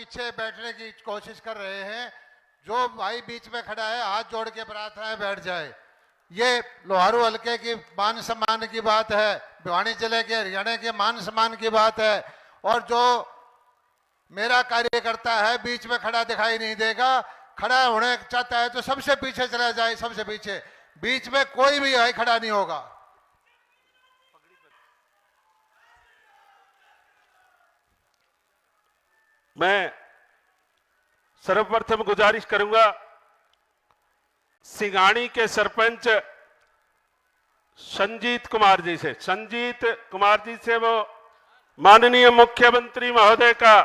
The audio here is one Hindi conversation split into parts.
पीछे बैठने की कोशिश कर रहे हैं। जो भाई बीच में खड़ा है हाथ जोड़ के प्रार्थना है बैठ जाए। ये लोहारू हलके की मान सम्मान की बात है, भिवानी जिले के हरियाणा के मान सम्मान की बात है। और जो मेरा कार्यकर्ता है बीच में खड़ा दिखाई नहीं देगा, खड़ा होने चाहता है तो सबसे पीछे चला जाए, सबसे पीछे। बीच में कोई भी भाई खड़ा नहीं होगा। मैं सर्वप्रथम गुजारिश करूंगा सिंघाणी के सरपंच संजीत कुमार जी से वो माननीय मुख्यमंत्री महोदय का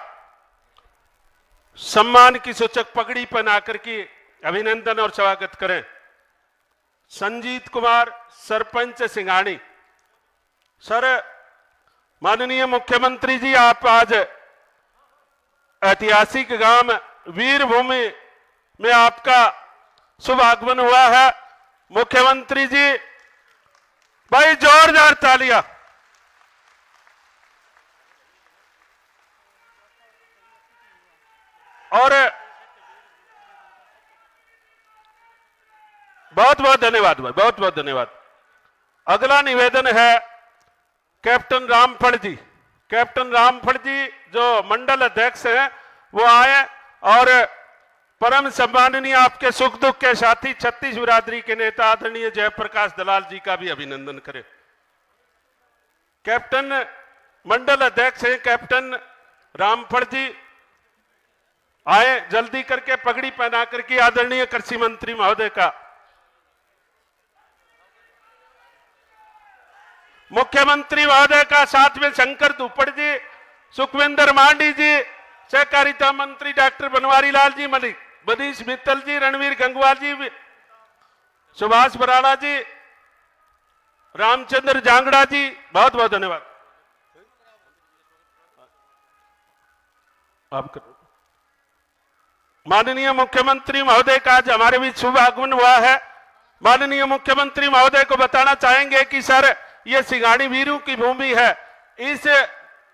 सम्मान की सूचक पगड़ी पहना करके अभिनंदन और स्वागत करें। संजीत कुमार, सरपंच सिंघाणी। सर, माननीय मुख्यमंत्री जी, आप आज ऐतिहासिक गांव वीरभूमि में आपका शुभ आगमन हुआ है। मुख्यमंत्री जी, भाई जोरदार तालियां। और बहुत बहुत धन्यवाद भाई, बहुत बहुत धन्यवाद। अगला निवेदन है कैप्टन रामफल जी जो मंडल अध्यक्ष हैं, वो आए और परम सम्माननीय आपके सुख दुख के साथी छत्तीस बिरादरी के नेता आदरणीय जयप्रकाश दलाल जी का भी अभिनंदन करें। कैप्टन मंडल अध्यक्ष हैं कैप्टन रामफल जी, आए जल्दी करके पगड़ी पहना करके आदरणीय कृषि मंत्री महोदय का। मुख्यमंत्री महोदय का, साथ में शंकर धुप्पड़ जी, सुखविंदर मांडी जी, सहकारिता मंत्री डॉक्टर बनवारी लाल जी मलिक, मनीष मित्तल जी, रणवीर गंगवार जी, सुभाष बराड़ा जी, रामचंद्र जांगड़ा जी, बहुत बहुत धन्यवाद। आप माननीय मुख्यमंत्री महोदय का आज हमारे बीच शुभ आगमन हुआ है। माननीय मुख्यमंत्री महोदय को बताना चाहेंगे कि सर, ये सिंघाणी वीरों की भूमि है। इस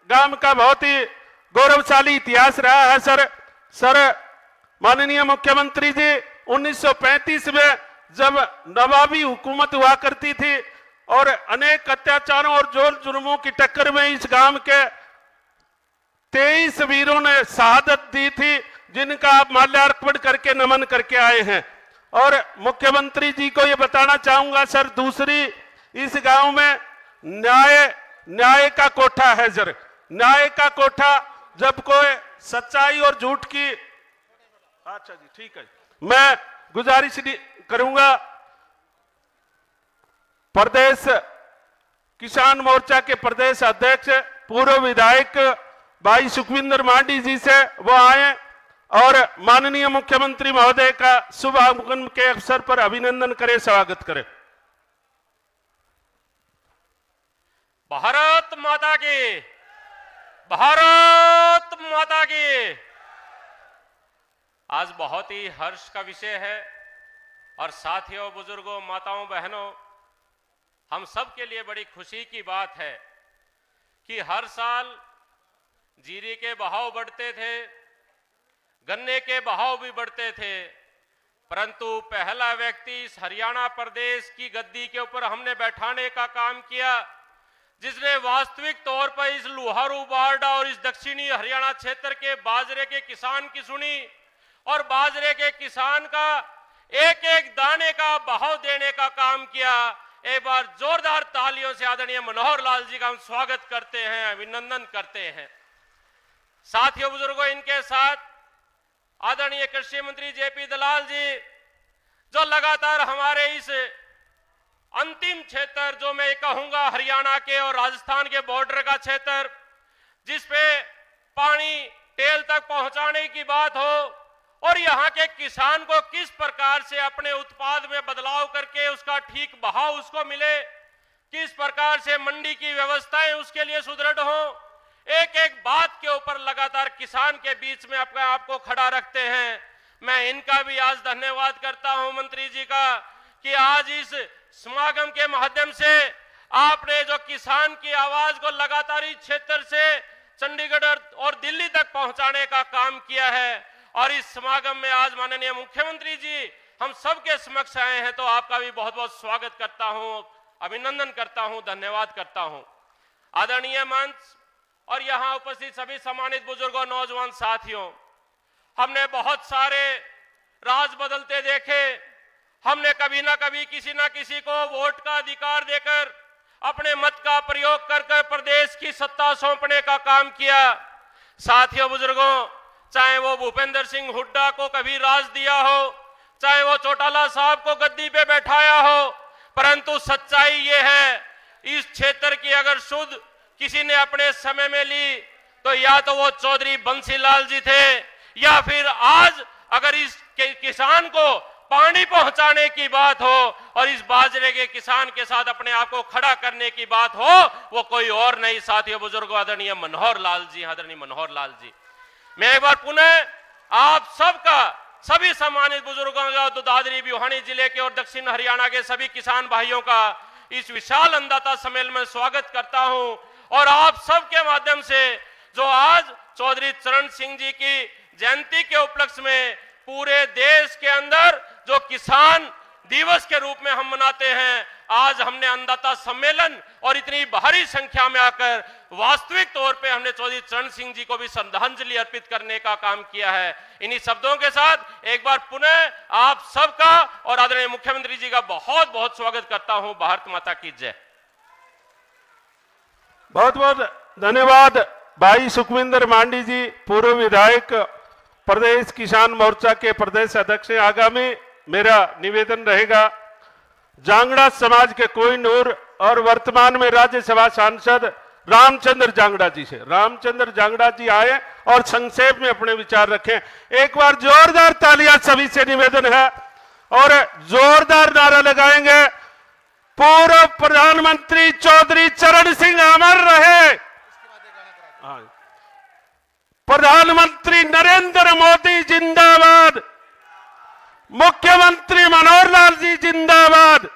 गांव का बहुत ही गौरवशाली इतिहास रहा है। सर माननीय मुख्यमंत्री जी, 1935 में जब नवाबी हुकूमत हुआ करती थी और अनेक अत्याचारों और जोर जुर्मों की टक्कर में इस गांव के 23 वीरों ने शहादत दी थी, जिनका आप माल्यार्पण करके नमन करके आए हैं। और मुख्यमंत्री जी को ये बताना चाहूंगा सर, दूसरी, इस गांव में न्याय का कोठा है सर। न्याय का कोठा, जब कोई सच्चाई और झूठ की, अच्छा जी ठीक है, मैं गुजारिश करूंगा प्रदेश किसान मोर्चा के प्रदेश अध्यक्ष पूर्व विधायक भाई सुखविंदर मांडी जी से, वो आए और माननीय मुख्यमंत्री महोदय का शुभ आगमन के अवसर पर अभिनंदन करें, स्वागत करें। भारत माता की, भारत माता की। आज बहुत ही हर्ष का विषय है और साथियों, बुजुर्गों, माताओं, बहनों, हम सब के लिए बड़ी खुशी की बात है कि हर साल जीरे के बहाव बढ़ते थे, गन्ने के बहाव भी बढ़ते थे, परंतु पहला व्यक्ति इस हरियाणा प्रदेश की गद्दी के ऊपर हमने बैठाने का काम किया, जिसने वास्तविक तौर पर इस लोहारू बारडा और इस दक्षिणी हरियाणा क्षेत्र के बाजरे के किसान की सुनी और बाजरे के किसान का एक एक दाने का बहाव देने का काम किया। एक बार जोरदार तालियों से आदरणीय मनोहर लाल जी का हम स्वागत करते हैं, अभिनंदन करते हैं। साथियों, बुजुर्गों, इनके साथ आदरणीय कृषि मंत्री जेपी दलाल जी, जो लगातार हमारे इस अंतिम क्षेत्र, जो मैं कहूंगा हरियाणा के और राजस्थान के बॉर्डर का क्षेत्र, जिसपे पानी टेल तक पहुंचाने की बात हो और यहाँ के किसान को किस प्रकार से अपने उत्पाद में बदलाव करके उसका ठीक भाव उसको मिले, किस प्रकार से मंडी की व्यवस्थाएं उसके लिए सुदृढ़ हो, एक एक बात के ऊपर लगातार किसान के बीच में अपने आप को खड़ा रखते हैं। मैं इनका भी आज धन्यवाद करता हूं मंत्री जी का कि आज इस समागम के माध्यम से आपने जो किसान की आवाज को लगातार इस क्षेत्र से चंडीगढ़ और दिल्ली तक पहुंचाने का काम किया है। और इस समागम में आज माननीय मुख्यमंत्री जी हम सबके समक्ष आए हैं, तो आपका भी बहुत बहुत स्वागत करता हूं, अभिनंदन करता हूं, धन्यवाद करता हूं। आदरणीय मंच और यहां उपस्थित सभी सम्मानित बुजुर्गों, नौजवान साथियों, हमने बहुत सारे राज बदलते देखे। हमने कभी ना कभी किसी ना किसी को वोट का अधिकार देकर अपने मत का प्रयोग कर प्रदेश की सत्ता सौंपने का काम किया। साथियों, बुजुर्गों, चाहे वो भूपेंद्र सिंह हुड्डा को कभी राज दिया हो, चाहे वो चौटाला साहब को गद्दी पे बैठाया हो, परंतु सच्चाई ये है, इस क्षेत्र की अगर सुध किसी ने अपने समय में ली तो या तो वो चौधरी बंसीलाल जी थे, या फिर आज अगर इस किसान को पानी पहुंचाने की बात हो और इस बाजरे के किसान के साथ अपने आप को खड़ा करने की बात हो, वो कोई और नहीं, साथियों बुजुर्गों, आदरणीय मनोहर लाल जी, आदरणीय मनोहर लाल जी। मैं एक बार पुनः आप सबका, सभी सम्मानित बुजुर्गों का, दादरी भिवानी जिले के और दक्षिण हरियाणा के सभी किसान भाइयों का इस विशाल अन्नदाता सम्मेलन में स्वागत करता हूं। और आप सबके माध्यम से जो आज चौधरी चरण सिंह जी की जयंती के उपलक्ष्य में पूरे देश के अंदर जो किसान दिवस के रूप में हम मनाते हैं, आज हमने अन्नदाता सम्मेलन और इतनी भारी संख्या में आकर वास्तविक तौर पे हमने चौधरी चरण सिंह जी को भी श्रद्धांजलि अर्पित करने का काम किया है। इन्हीं शब्दों के साथ एक बार पुनः आप सबका और आदरणीय मुख्यमंत्री जी का बहुत बहुत स्वागत करता हूं। भारत माता की जय। बहुत बहुत धन्यवाद भाई सुखविंदर मांडी जी, पूर्व विधायक, प्रदेश किसान मोर्चा के प्रदेश अध्यक्ष। आगामी मेरा निवेदन रहेगा जांगड़ा समाज के कोहिनूर और वर्तमान में राज्यसभा सांसद रामचंद्र जांगड़ा जी से। रामचंद्र जांगड़ा जी आए और संक्षेप में अपने विचार रखें। एक बार जोरदार तालियां सभी से निवेदन है और जोरदार नारा लगाएंगे, पूर्व प्रधानमंत्री चौधरी चरण सिंह अमर रहे, प्रधानमंत्री नरेंद्र मोदी जिंदाबाद, मुख्यमंत्री मनोहर लाल जी जिंदाबाद।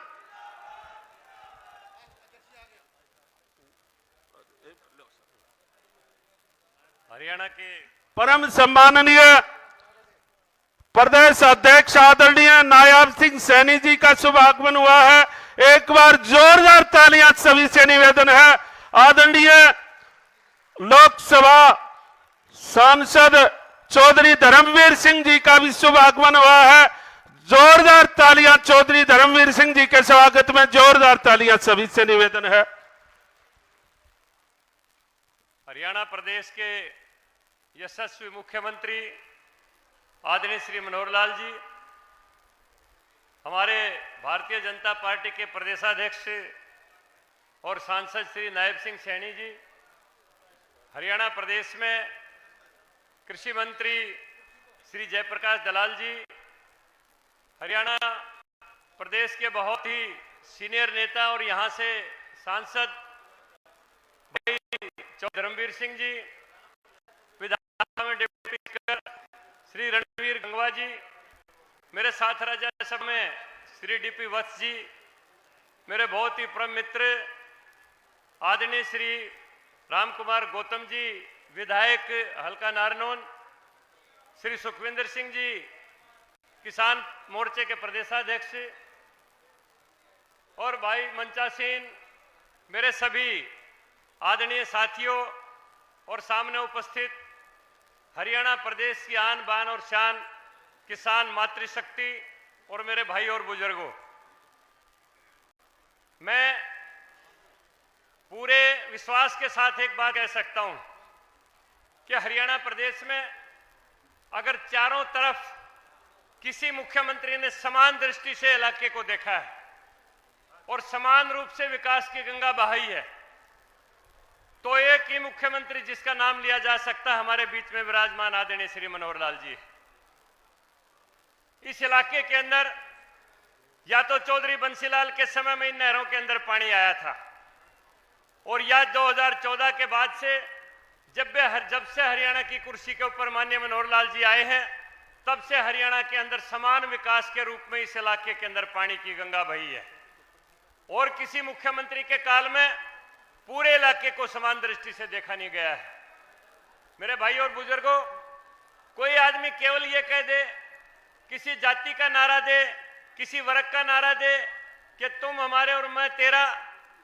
हरियाणा के परम सम्माननीय प्रदेश अध्यक्ष आदरणीय नायब सिंह सैनी जी का शुभ आगमन हुआ है। एक बार जोरदार तालियां सभी से निवेदन है। आदरणीय लोकसभा सांसद चौधरी धर्मवीर सिंह जी का भी शुभ आगमन हुआ है। जोरदार तालियां चौधरी धर्मवीर सिंह जी के स्वागत में, जोरदार तालियां सभी से निवेदन है। हरियाणा प्रदेश के यशस्वी मुख्यमंत्री आदरणीय श्री मनोहर लाल जी, हमारे भारतीय जनता पार्टी के प्रदेशाध्यक्ष और सांसद श्री नायब सिंह सैनी जी, हरियाणा प्रदेश में कृषि मंत्री श्री जयप्रकाश दलाल जी, हरियाणा प्रदेश के बहुत ही सीनियर नेता और यहां से सांसद भाई चौधरी धर्मवीर सिंह जी, विधानसभा में डिप्टी स्पीकर श्री रणवीर गंगवा जी, मेरे साथ राज्यसभा में श्री डीपी वत्स जी, मेरे बहुत ही परम मित्र आदरणीय श्री राम कुमार गौतम जी, विधायक हल्का नारनौल, श्री सुखविंदर सिंह जी, किसान मोर्चे के प्रदेशाध्यक्ष, और भाई मंचासीन, मेरे सभी आदरणीय साथियों और सामने उपस्थित हरियाणा प्रदेश की आन बान और शान किसान मातृशक्ति और मेरे भाई और बुजुर्गों, मैं पूरे विश्वास के साथ एक बात कह सकता हूं कि हरियाणा प्रदेश में अगर चारों तरफ किसी मुख्यमंत्री ने समान दृष्टि से इलाके को देखा है और समान रूप से विकास की गंगा बहाई है, तो एक ही मुख्यमंत्री जिसका नाम लिया जा सकता है हमारे बीच में विराजमान आदरणीय श्री मनोहर लाल जी। इस इलाके के अंदर या तो चौधरी बंसीलाल के समय में इन नहरों के अंदर पानी आया था, और या 2014 के बाद से जब से हरियाणा की कुर्सी के ऊपर माननीय मनोहर लाल जी आए हैं, तब से हरियाणा के अंदर समान विकास के रूप में इस इलाके के अंदर पानी की गंगा बही है। और किसी मुख्यमंत्री के काल में पूरे इलाके को समान दृष्टि से देखा नहीं गया है। मेरे भाई और बुजुर्गों, कोई आदमी केवल ये कह दे, किसी जाति का नारा दे, किसी वर्ग का नारा दे कि तुम हमारे और मैं तेरा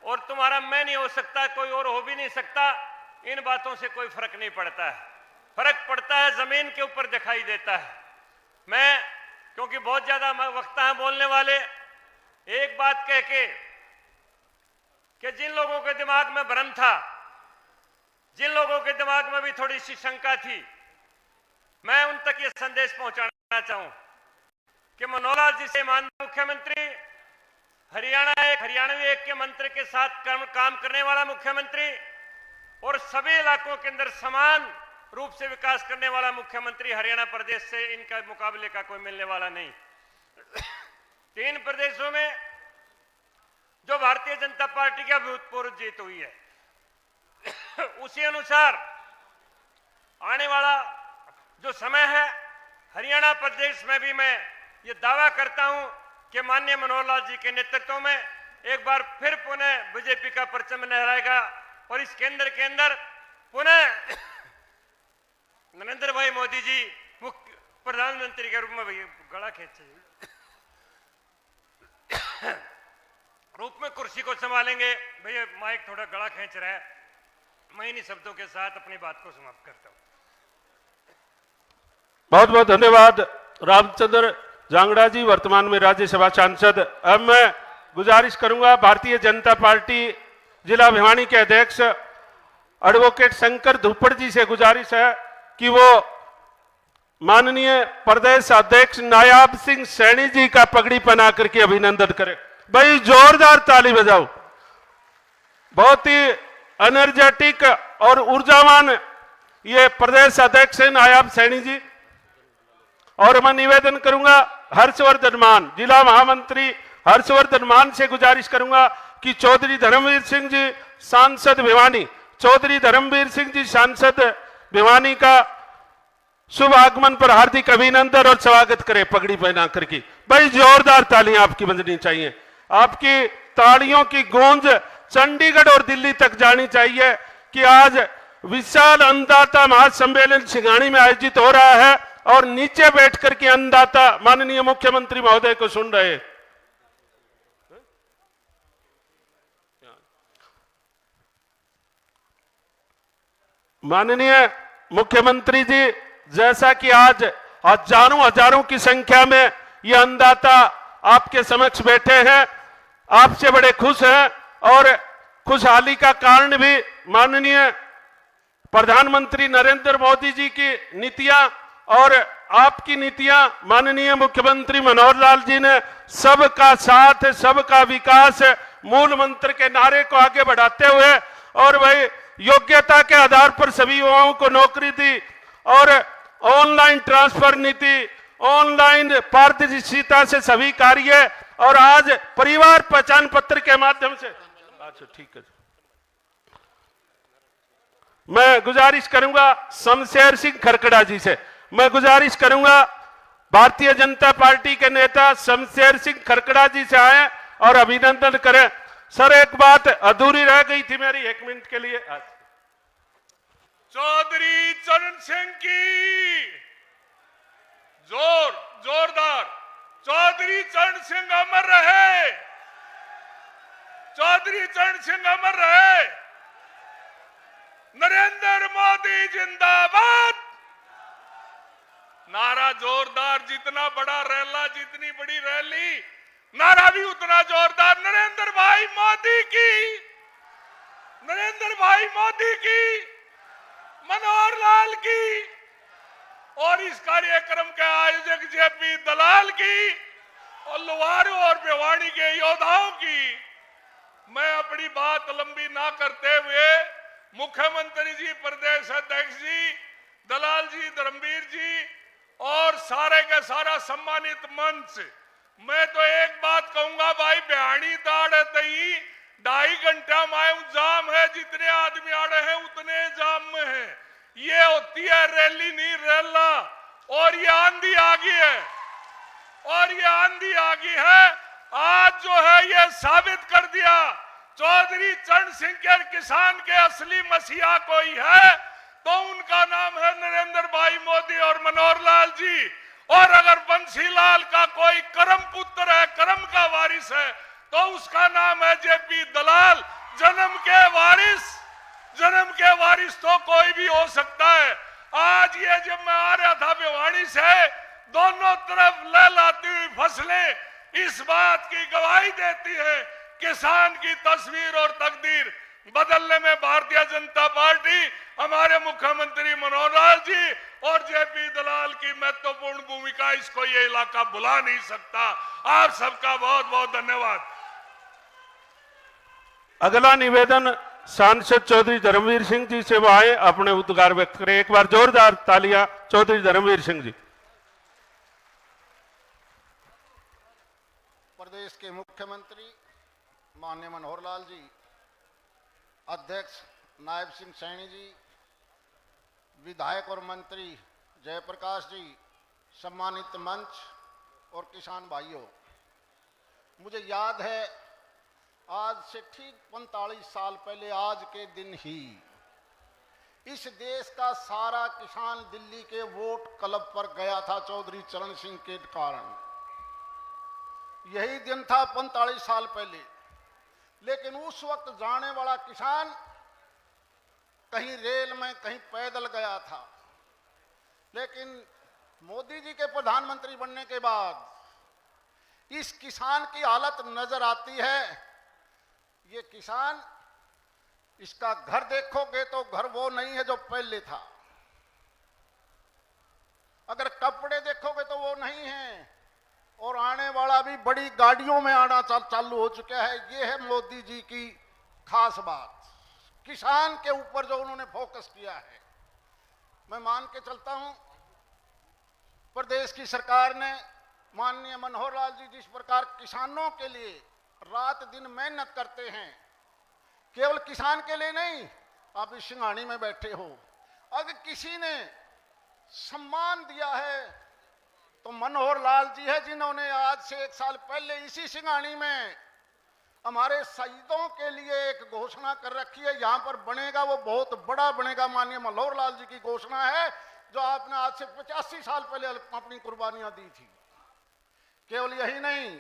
और तुम्हारा मैं नहीं हो सकता, कोई और हो भी नहीं सकता, इन बातों से कोई फर्क नहीं पड़ता है। फर्क पड़ता है जमीन के ऊपर दिखाई देता है। मैं, क्योंकि बहुत ज्यादा वक्ता है बोलने वाले, एक बात कह के कि जिन लोगों के दिमाग में भ्रम था, जिन लोगों के दिमाग में भी थोड़ी सी शंका थी, मैं उन तक ये संदेश पहुंचाना चाहूं कि मनोहर लाल जी से माननीय मुख्यमंत्री, हरियाणवी एक के मंत्र के साथ काम करने वाला मुख्यमंत्री और सभी इलाकों के अंदर समान रूप से विकास करने वाला मुख्यमंत्री हरियाणा प्रदेश से इनका मुकाबले का कोई मिलने वाला नहीं। 3 प्रदेशों में जो भारतीय जनता पार्टी की अभूतपूर्व जीत हुई है, उसी अनुसार आने वाला जो समय है, हरियाणा प्रदेश में भी मैं ये दावा करता हूं कि माननीय मनोहर लाल जी के नेतृत्व में एक बार फिर पुनः बीजेपी का परचम लहराएगा और इस केंद्र के अंदर पुनः नरेंद्र भाई मोदी जी मुख्य प्रधानमंत्री के रूप में, भैया गला खींचे रूप में कुर्सी को संभालेंगे। भैया माइक थोड़ा गला खींच रहा है। मैं इन्हीं शब्दों के साथ अपनी बात को समाप्त करता हूं। बहुत बहुत धन्यवाद रामचंद्र जांगड़ा जी, वर्तमान में राज्यसभा सांसद। अब मैं गुजारिश करूंगा भारतीय जनता पार्टी जिला भिवानी के अध्यक्ष एडवोकेट शंकर धुप्पड़ जी से गुजारिश है कि वो माननीय प्रदेश अध्यक्ष नायाब सिंह सैनी जी का पगड़ी पहना करके अभिनंदन करें। भाई जोरदार ताली बजाओ। बहुत ही एनर्जेटिक और ऊर्जावान ये प्रदेश अध्यक्ष है नायाब सैनी जी। और मैं निवेदन करूंगा हर्षवर्धन मान, जिला महामंत्री हर्षवर्धन मान से गुजारिश करूंगा कि चौधरी धर्मवीर सिंह जी सांसद भिवानी, चौधरी धर्मवीर सिंह जी सांसद भिवानी का शुभ आगमन पर हार्दिक अभिनंदन और स्वागत करें पगड़ी पहना करके। भाई जोरदार तालियां आपकी बजनी चाहिए। आपकी तालियों की गूंज चंडीगढ़ और दिल्ली तक जानी चाहिए कि आज विशाल अन्नदाता महासम्मेलन सिंघानी में आयोजित हो रहा है और नीचे बैठ करके अन्नदाता माननीय मुख्यमंत्री महोदय को सुन रहे हैं। माननीय मुख्यमंत्री जी, जैसा कि आज हजारों की संख्या में ये अन्नदाता आपके समक्ष बैठे हैं, आपसे बड़े खुश हैं और खुशहाली का कारण भी माननीय प्रधानमंत्री नरेंद्र मोदी जी की नीतियां और आपकी नीतियां, माननीय मुख्यमंत्री मनोहर लाल जी ने सबका साथ सबका विकास मूल मंत्र के नारे को आगे बढ़ाते हुए और भाई योग्यता के आधार पर सभी युवाओं को नौकरी दी और ऑनलाइन ट्रांसफर नीति, ऑनलाइन पारदर्शिता से सभी कार्य और आज परिवार पहचान पत्र के माध्यम से। अच्छा ठीक है, मैं गुजारिश करूंगा शमशेर सिंह खरकड़ा जी से, मैं गुजारिश करूंगा भारतीय जनता पार्टी के नेता शमशेर सिंह खरकड़ा जी से आए और अभिनंदन करें। सर एक बात अधूरी रह गई थी मेरी, 1 मिनट के लिए। चौधरी चरण सिंह की जोरदार चौधरी चरण सिंह अमर रहे, चौधरी चरण सिंह अमर रहे, नरेंद्र मोदी जिंदाबाद। नारा जोरदार, जितना बड़ा रैला, जितनी बड़ी रैली, नारा भी उतना जोरदार। नरेंद्र भाई मोदी की, नरेंद्र भाई मोदी की, मनोहर लाल की और इस कार्यक्रम के आयोजक जेपी दलाल की और लोहारू और भिवानी के योद्धाओं की। मैं अपनी बात लंबी ना करते हुए मुख्यमंत्री जी, प्रदेश अध्यक्ष जी, दलाल जी, धर्मवीर जी और सारे का सारा सम्मानित मंच, मैं तो एक बात कहूंगा भाई, भिवानी दाड़ दही 2.5 घंटा मायूं जाम है, जितने आदमी आड़े हैं उतने जाम में है। ये होती है रैली नहीं रैला। और ये आंधी आ गई है, और ये आंधी आ गई है। आज जो है ये साबित कर दिया चौधरी चरण सिंह के किसान के असली मसीहा कोई है तो उनका नाम है नरेंद्र भाई मोदी और मनोहर लाल जी। और अगर बंसीलाल का कोई कर्म पुत्र है, कर्म का वारिस है, तो उसका नाम है जेपी दलाल। जन्म के वारिस तो कोई भी हो सकता है। आज ये जब मैं आ रहा था भिवानी से, दोनों तरफ लहलाती हुई फसलें इस बात की गवाही देती है, किसान की तस्वीर और तकदीर बदलने में भारतीय जनता पार्टी, हमारे मुख्यमंत्री मनोहर लाल जी और जेपी दलाल की महत्वपूर्ण भूमिका, इसको ये इलाका भुला नहीं सकता। आप सबका बहुत बहुत धन्यवाद। अगला निवेदन सांसद चौधरी धर्मवीर सिंह जी से वो आए, अपने उद्गार व्यक्त करें। एक बार जोरदार तालियां चौधरी धर्मवीर सिंह जी। प्रदेश के मुख्यमंत्री माननीय मनोहर लाल जी, अध्यक्ष नायब सिंह सैनी जी, विधायक और मंत्री जयप्रकाश जी, सम्मानित मंच और किसान भाइयों, मुझे याद है आज से ठीक 45 साल पहले आज के दिन ही इस देश का सारा किसान दिल्ली के वोट क्लब पर गया था चौधरी चरण सिंह के कारण। यही दिन था 45 साल पहले। लेकिन उस वक्त जाने वाला किसान कहीं रेल में, कहीं पैदल गया था। लेकिन मोदी जी के प्रधानमंत्री बनने के बाद इस किसान की हालत नजर आती है। ये किसान, इसका घर देखोगे तो घर वो नहीं है जो पहले था। अगर कपड़े देखोगे तो वो नहीं है, और आने वाला भी बड़ी गाड़ियों में आना चालू हो चुका है। ये है मोदी जी की खास बात, किसान के ऊपर जो उन्होंने फोकस किया है। मैं मान के चलता हूं, प्रदेश की सरकार ने, माननीय मनोहर लाल जी जिस प्रकार किसानों के लिए रात दिन मेहनत करते हैं, केवल किसान के लिए नहीं। आप इस सिंघानी में बैठे हो, अगर किसी ने सम्मान दिया है तो मनोहर लाल जी है, जिन्होंने आज से 1 साल पहले इसी सिंघानी में हमारे शहीदों के लिए एक घोषणा कर रखी है। यहां पर बनेगा, वो बहुत बड़ा बनेगा। माननीय मनोहर लाल जी की घोषणा है, जो आपने आज से 85 साल पहले अपनी कुर्बानियां दी थी। केवल यही नहीं,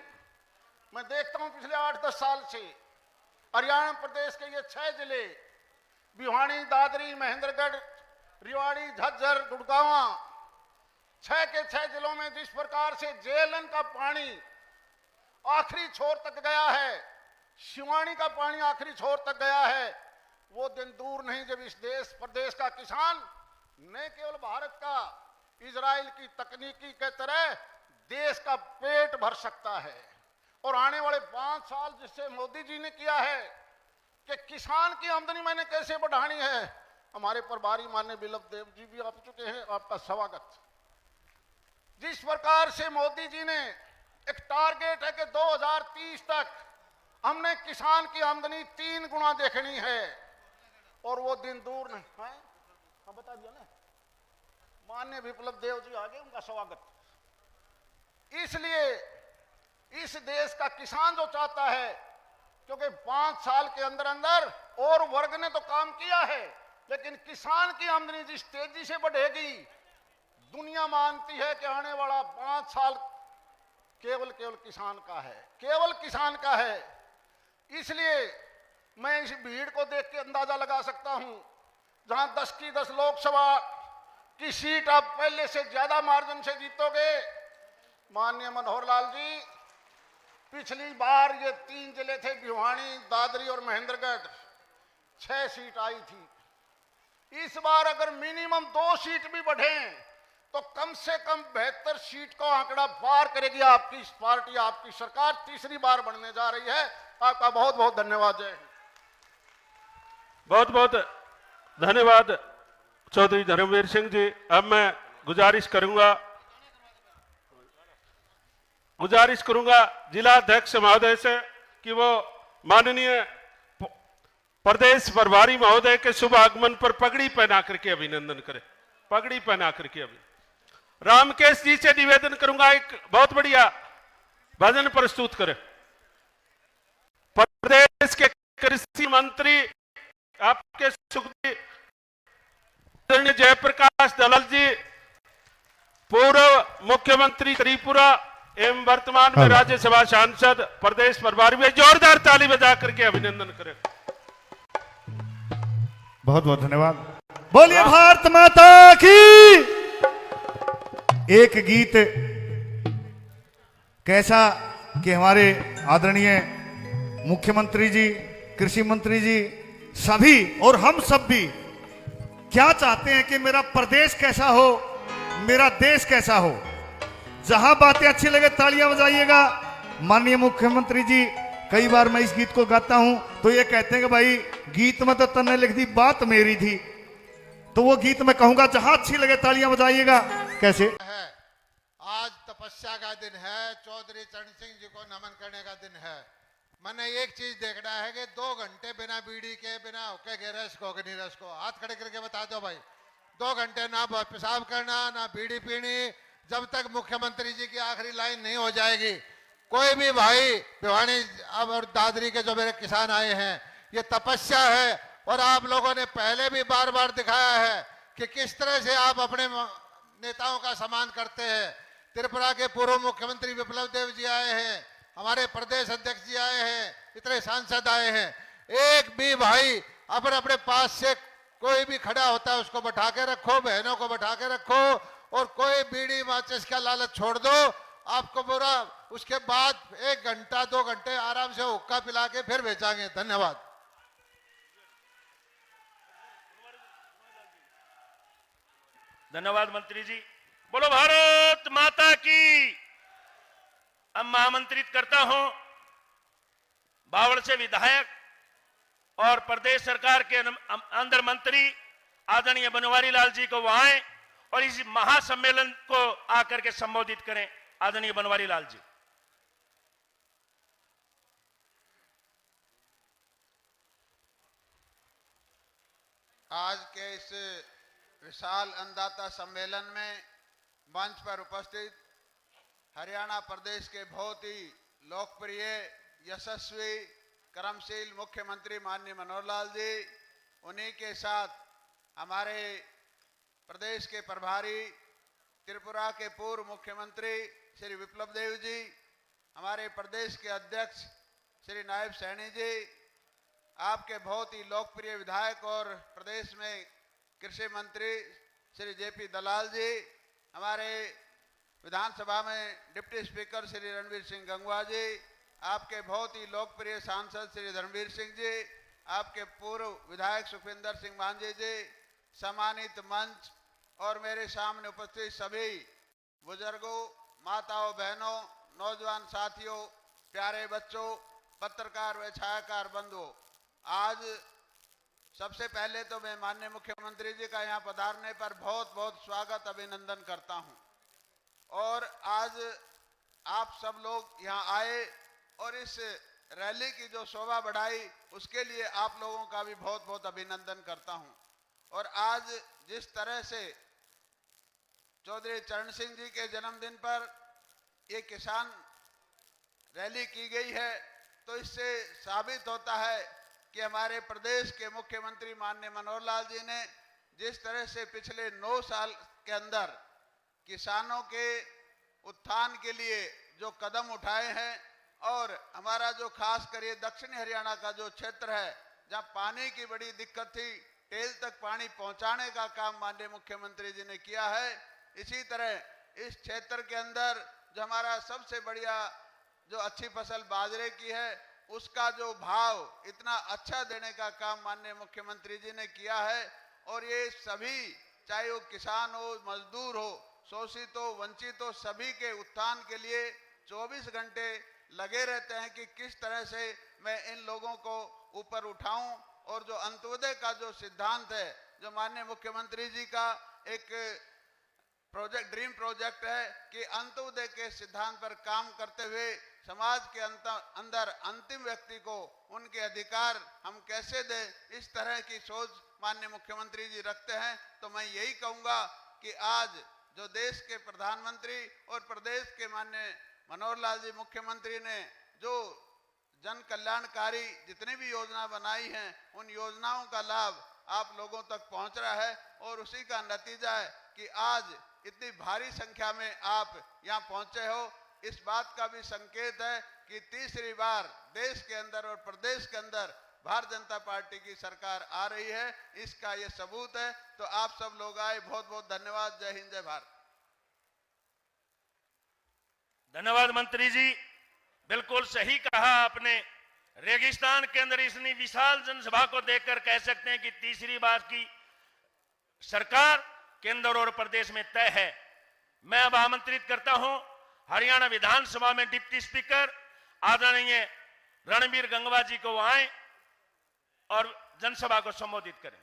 मैं देखता हूं पिछले 8-10 साल से हरियाणा प्रदेश के ये 6 जिले, भिवानी, दादरी, महेंद्रगढ़, रेवाड़ी, झज्जर, गुड़गांव, 6 के 6 जिलों में जिस प्रकार से जेएलएन का पानी आखिरी छोर तक गया है, शिवानी का पानी आखिरी छोर तक गया है, वो दिन दूर नहीं जब इस प्रदेश का किसान न केवल भारत का, इजराइल की तकनीकी के तरह देश का पेट भर सकता है। और आने वाले 5 साल जिससे मोदी जी ने किया है कि किसान की आमदनी मैंने कैसे बढ़ानी है, हमारे प्रभारी माननीय बिप्लब देव जी भी आ चुके हैं, आपका स्वागत। जिस प्रकार से मोदी जी ने एक टारगेट है कि 2030 तक हमने किसान की आमदनी 3 गुना देखनी है, और वो दिन दूर नहीं है। हाँ, बता दिया ना, माननीय बिप्लब देव जी आगे, उनका स्वागत। इसलिए इस देश का किसान जो चाहता है, क्योंकि 5 साल के अंदर अंदर और वर्ग ने तो काम किया है, लेकिन किसान की आमदनी जिस तेजी से बढ़ेगी, दुनिया मानती है कि आने वाला 5 साल केवल किसान का है, केवल किसान का है। इसलिए मैं इस भीड़ को देख के अंदाजा लगा सकता हूं, जहां 10 की 10 लोकसभा की सीट आप पहले से ज्यादा मार्जिन से जीतोगे। माननीय मनोहर लाल जी, पिछली बार ये 3 जिले थे, भिवानी, दादरी और महेंद्रगढ़, 6 सीट आई थी। इस बार अगर मिनिमम 2 सीट भी बढ़े तो कम से कम 72 सीट का आंकड़ा पार करेगी आपकी पार्टी, आपकी सरकार तीसरी बार बनने जा रही है। आपका बहुत बहुत धन्यवाद। जय हिंद। बहुत बहुत धन्यवाद चौधरी धर्मवीर सिंह जी। अब मैं गुजारिश करूंगा जिला अध्यक्ष महोदय से कि वो माननीय प्रदेश प्रभारी महोदय के शुभ आगमन पर पगड़ी पहना करके अभिनंदन करें। पगड़ी पहना करके अभी रामकेश जी से निवेदन करूंगा, एक बहुत बढ़िया भजन प्रस्तुत करें। प्रदेश के कृषि मंत्री आपके सुखदेव आदरणीय जयप्रकाश दलाल जी, पूर्व मुख्यमंत्री त्रिपुरा एवं वर्तमान में राज्यसभा सांसद, प्रदेश प्रभारी में जोरदार ताली बजा करके अभिनंदन करें। बहुत बहुत धन्यवाद। बोलिए भारत माता की। एक गीत कैसा कि हमारे आदरणीय मुख्यमंत्री जी, कृषि मंत्री जी सभी और हम सब भी क्या चाहते हैं कि मेरा प्रदेश कैसा हो, मेरा देश कैसा हो। जहां बातें अच्छी लगे तालियां बजाइएगा। माननीय मुख्यमंत्री जी, कई बार मैं इस गीत को गाता हूं तो ये कहते हैं कि भाई गीत में तो तन्ने लिख दी, बात मेरी थी। तो वो गीत मैं कहूंगा, जहां अच्छी लगे तालियां बजाइएगा। कैसे है आज तपस्या का दिन है, चौधरी चरण सिंह जी को नमन करने का दिन है। मैंने एक चीज देखना है कि 2 घंटे बिना बीड़ी के, बिना हुक्के के रस को, नीरस को हाथ खड़े करके बता दो भाई, 2 घंटे ना पेशाब करना, ना बीड़ी पीनी, जब तक मुख्यमंत्री जी की आखिरी लाइन नहीं हो जाएगी। कोई भी भाई भिवानी अब और दादरी के जो मेरे किसान आए हैं, ये तपस्या है। और आप लोगों ने पहले भी बार बार दिखाया है कि किस तरह से आप अपने नेताओं का सम्मान करते हैं। त्रिपुरा के पूर्व मुख्यमंत्री विप्लव देव जी आए हैं, हमारे प्रदेश अध्यक्ष जी आए हैं, इतने सांसद आए हैं। एक भी भाई अपने अपने पास से कोई भी खड़ा होता है उसको बैठा के रखो, बहनों को बैठा के रखो, और कोई बीड़ी माचिस का लालच छोड़ दो। आपको पूरा उसके बाद 1 घंटा 2 घंटे आराम से हुक्का पिला के फिर बेचांगे। धन्यवाद। धन्यवाद मंत्री जी। बोलो भारत माता की। अब महामंत्रित करता हूं बावड़ से विधायक और प्रदेश सरकार के अंदर मंत्री आदरणीय बनवारी लाल जी को वहां और इस महासम्मेलन को आकर के संबोधित करें। आदरणीय बनवारी लाल जी। आज के इस विशाल अन्नदाता सम्मेलन में मंच पर उपस्थित हरियाणा प्रदेश के बहुत ही लोकप्रिय, यशस्वी, कर्मशील मुख्यमंत्री माननीय मनोहर लाल जी, उन्हीं के साथ हमारे प्रदेश के प्रभारी त्रिपुरा के पूर्व मुख्यमंत्री श्री विप्लव देव जी, हमारे प्रदेश के अध्यक्ष श्री नायब सैनी जी, आपके बहुत ही लोकप्रिय विधायक और प्रदेश में कृषि मंत्री श्री जेपी दलाल जी, हमारे विधानसभा में डिप्टी स्पीकर श्री रणवीर सिंह गंगवा जी, आपके बहुत ही लोकप्रिय सांसद श्री धर्मवीर सिंह जी, आपके पूर्व विधायक सुखविंदर सिंह मांझी जी, सम्मानित मंच और मेरे सामने उपस्थित सभी बुजुर्गों, माताओं, बहनों, नौजवान साथियों, प्यारे बच्चों, पत्रकार व छायाकार बंधुओं, आज सबसे पहले तो मैं माननीय मुख्यमंत्री जी का यहाँ पधारने पर बहुत बहुत स्वागत, अभिनंदन करता हूँ। और आज आप सब लोग यहाँ आए और इस रैली की जो शोभा बढ़ाई, उसके लिए आप लोगों का भी बहुत बहुत अभिनंदन करता हूँ। और आज जिस तरह से चौधरी चरण सिंह जी के जन्मदिन पर ये किसान रैली की गई है, तो इससे साबित होता है कि हमारे प्रदेश के मुख्यमंत्री माननीय मनोहर लाल जी ने जिस तरह से पिछले 9 साल के अंदर किसानों के उत्थान के लिए जो कदम उठाए हैं, और हमारा जो खास कर ये दक्षिणी हरियाणा का जो क्षेत्र है जहां पानी की बड़ी दिक्कत थी, टेल तक पानी पहुंचाने का काम माननीय मुख्यमंत्री जी ने किया है। इसी तरह इस क्षेत्र के अंदर जो हमारा सबसे बढ़िया जो अच्छी फसल बाजरे की है, उसका जो भाव इतना अच्छा देने का काम माननीय मुख्यमंत्री जी ने किया है। और ये सभी, चाहे वो किसान हो, मजदूर हो, शोषित हो, वंचित हो, सभी के उत्थान के लिए 24 घंटे लगे रहते हैं कि किस तरह से मैं इन लोगों को ऊपर उठाऊं। और जो अंत्योदय का जो सिद्धांत है, जो माननीय मुख्यमंत्री जी का एक प्रोजेक्ट, ड्रीम प्रोजेक्ट है कि अंत्योदय के सिद्धांत पर काम करते हुए समाज के अंदर अंतिम व्यक्ति को उनके अधिकार हम कैसे दें, इस तरह की सोच माननीय मुख्यमंत्री जी रखते हैं। तो मैं यही कहूंगा कि आज जो देश के प्रधानमंत्री और प्रदेश के माननीय मनोहर लाल जी मुख्यमंत्री ने जो जन कल्याणकारी जितनी भी योजना बनाई हैं, उन योजनाओं का लाभ आप लोगों तक पहुंच रहा है। और उसी का नतीजा है कि आज इतनी भारी संख्या में आप यहाँ पहुंचे हो। इस बात का भी संकेत है कि तीसरी बार देश के अंदर और प्रदेश के अंदर भारतीय जनता पार्टी की सरकार आ रही है, इसका ये सबूत है। तो आप सब लोग आए, बहुत बहुत धन्यवाद। जय हिंद, जय भारत। धन्यवाद मंत्री जी, बिल्कुल सही कहा आपने। रेगिस्तान के अंदर इतनी विशाल जनसभा को देखकर कह सकते हैं कि तीसरी बार की सरकार केंद्र और प्रदेश में तय है। मैं अब आमंत्रित करता हूं हरियाणा विधानसभा में डिप्टी स्पीकर आदरणीय रणबीर गंगवा जी को आए और जनसभा को संबोधित करें।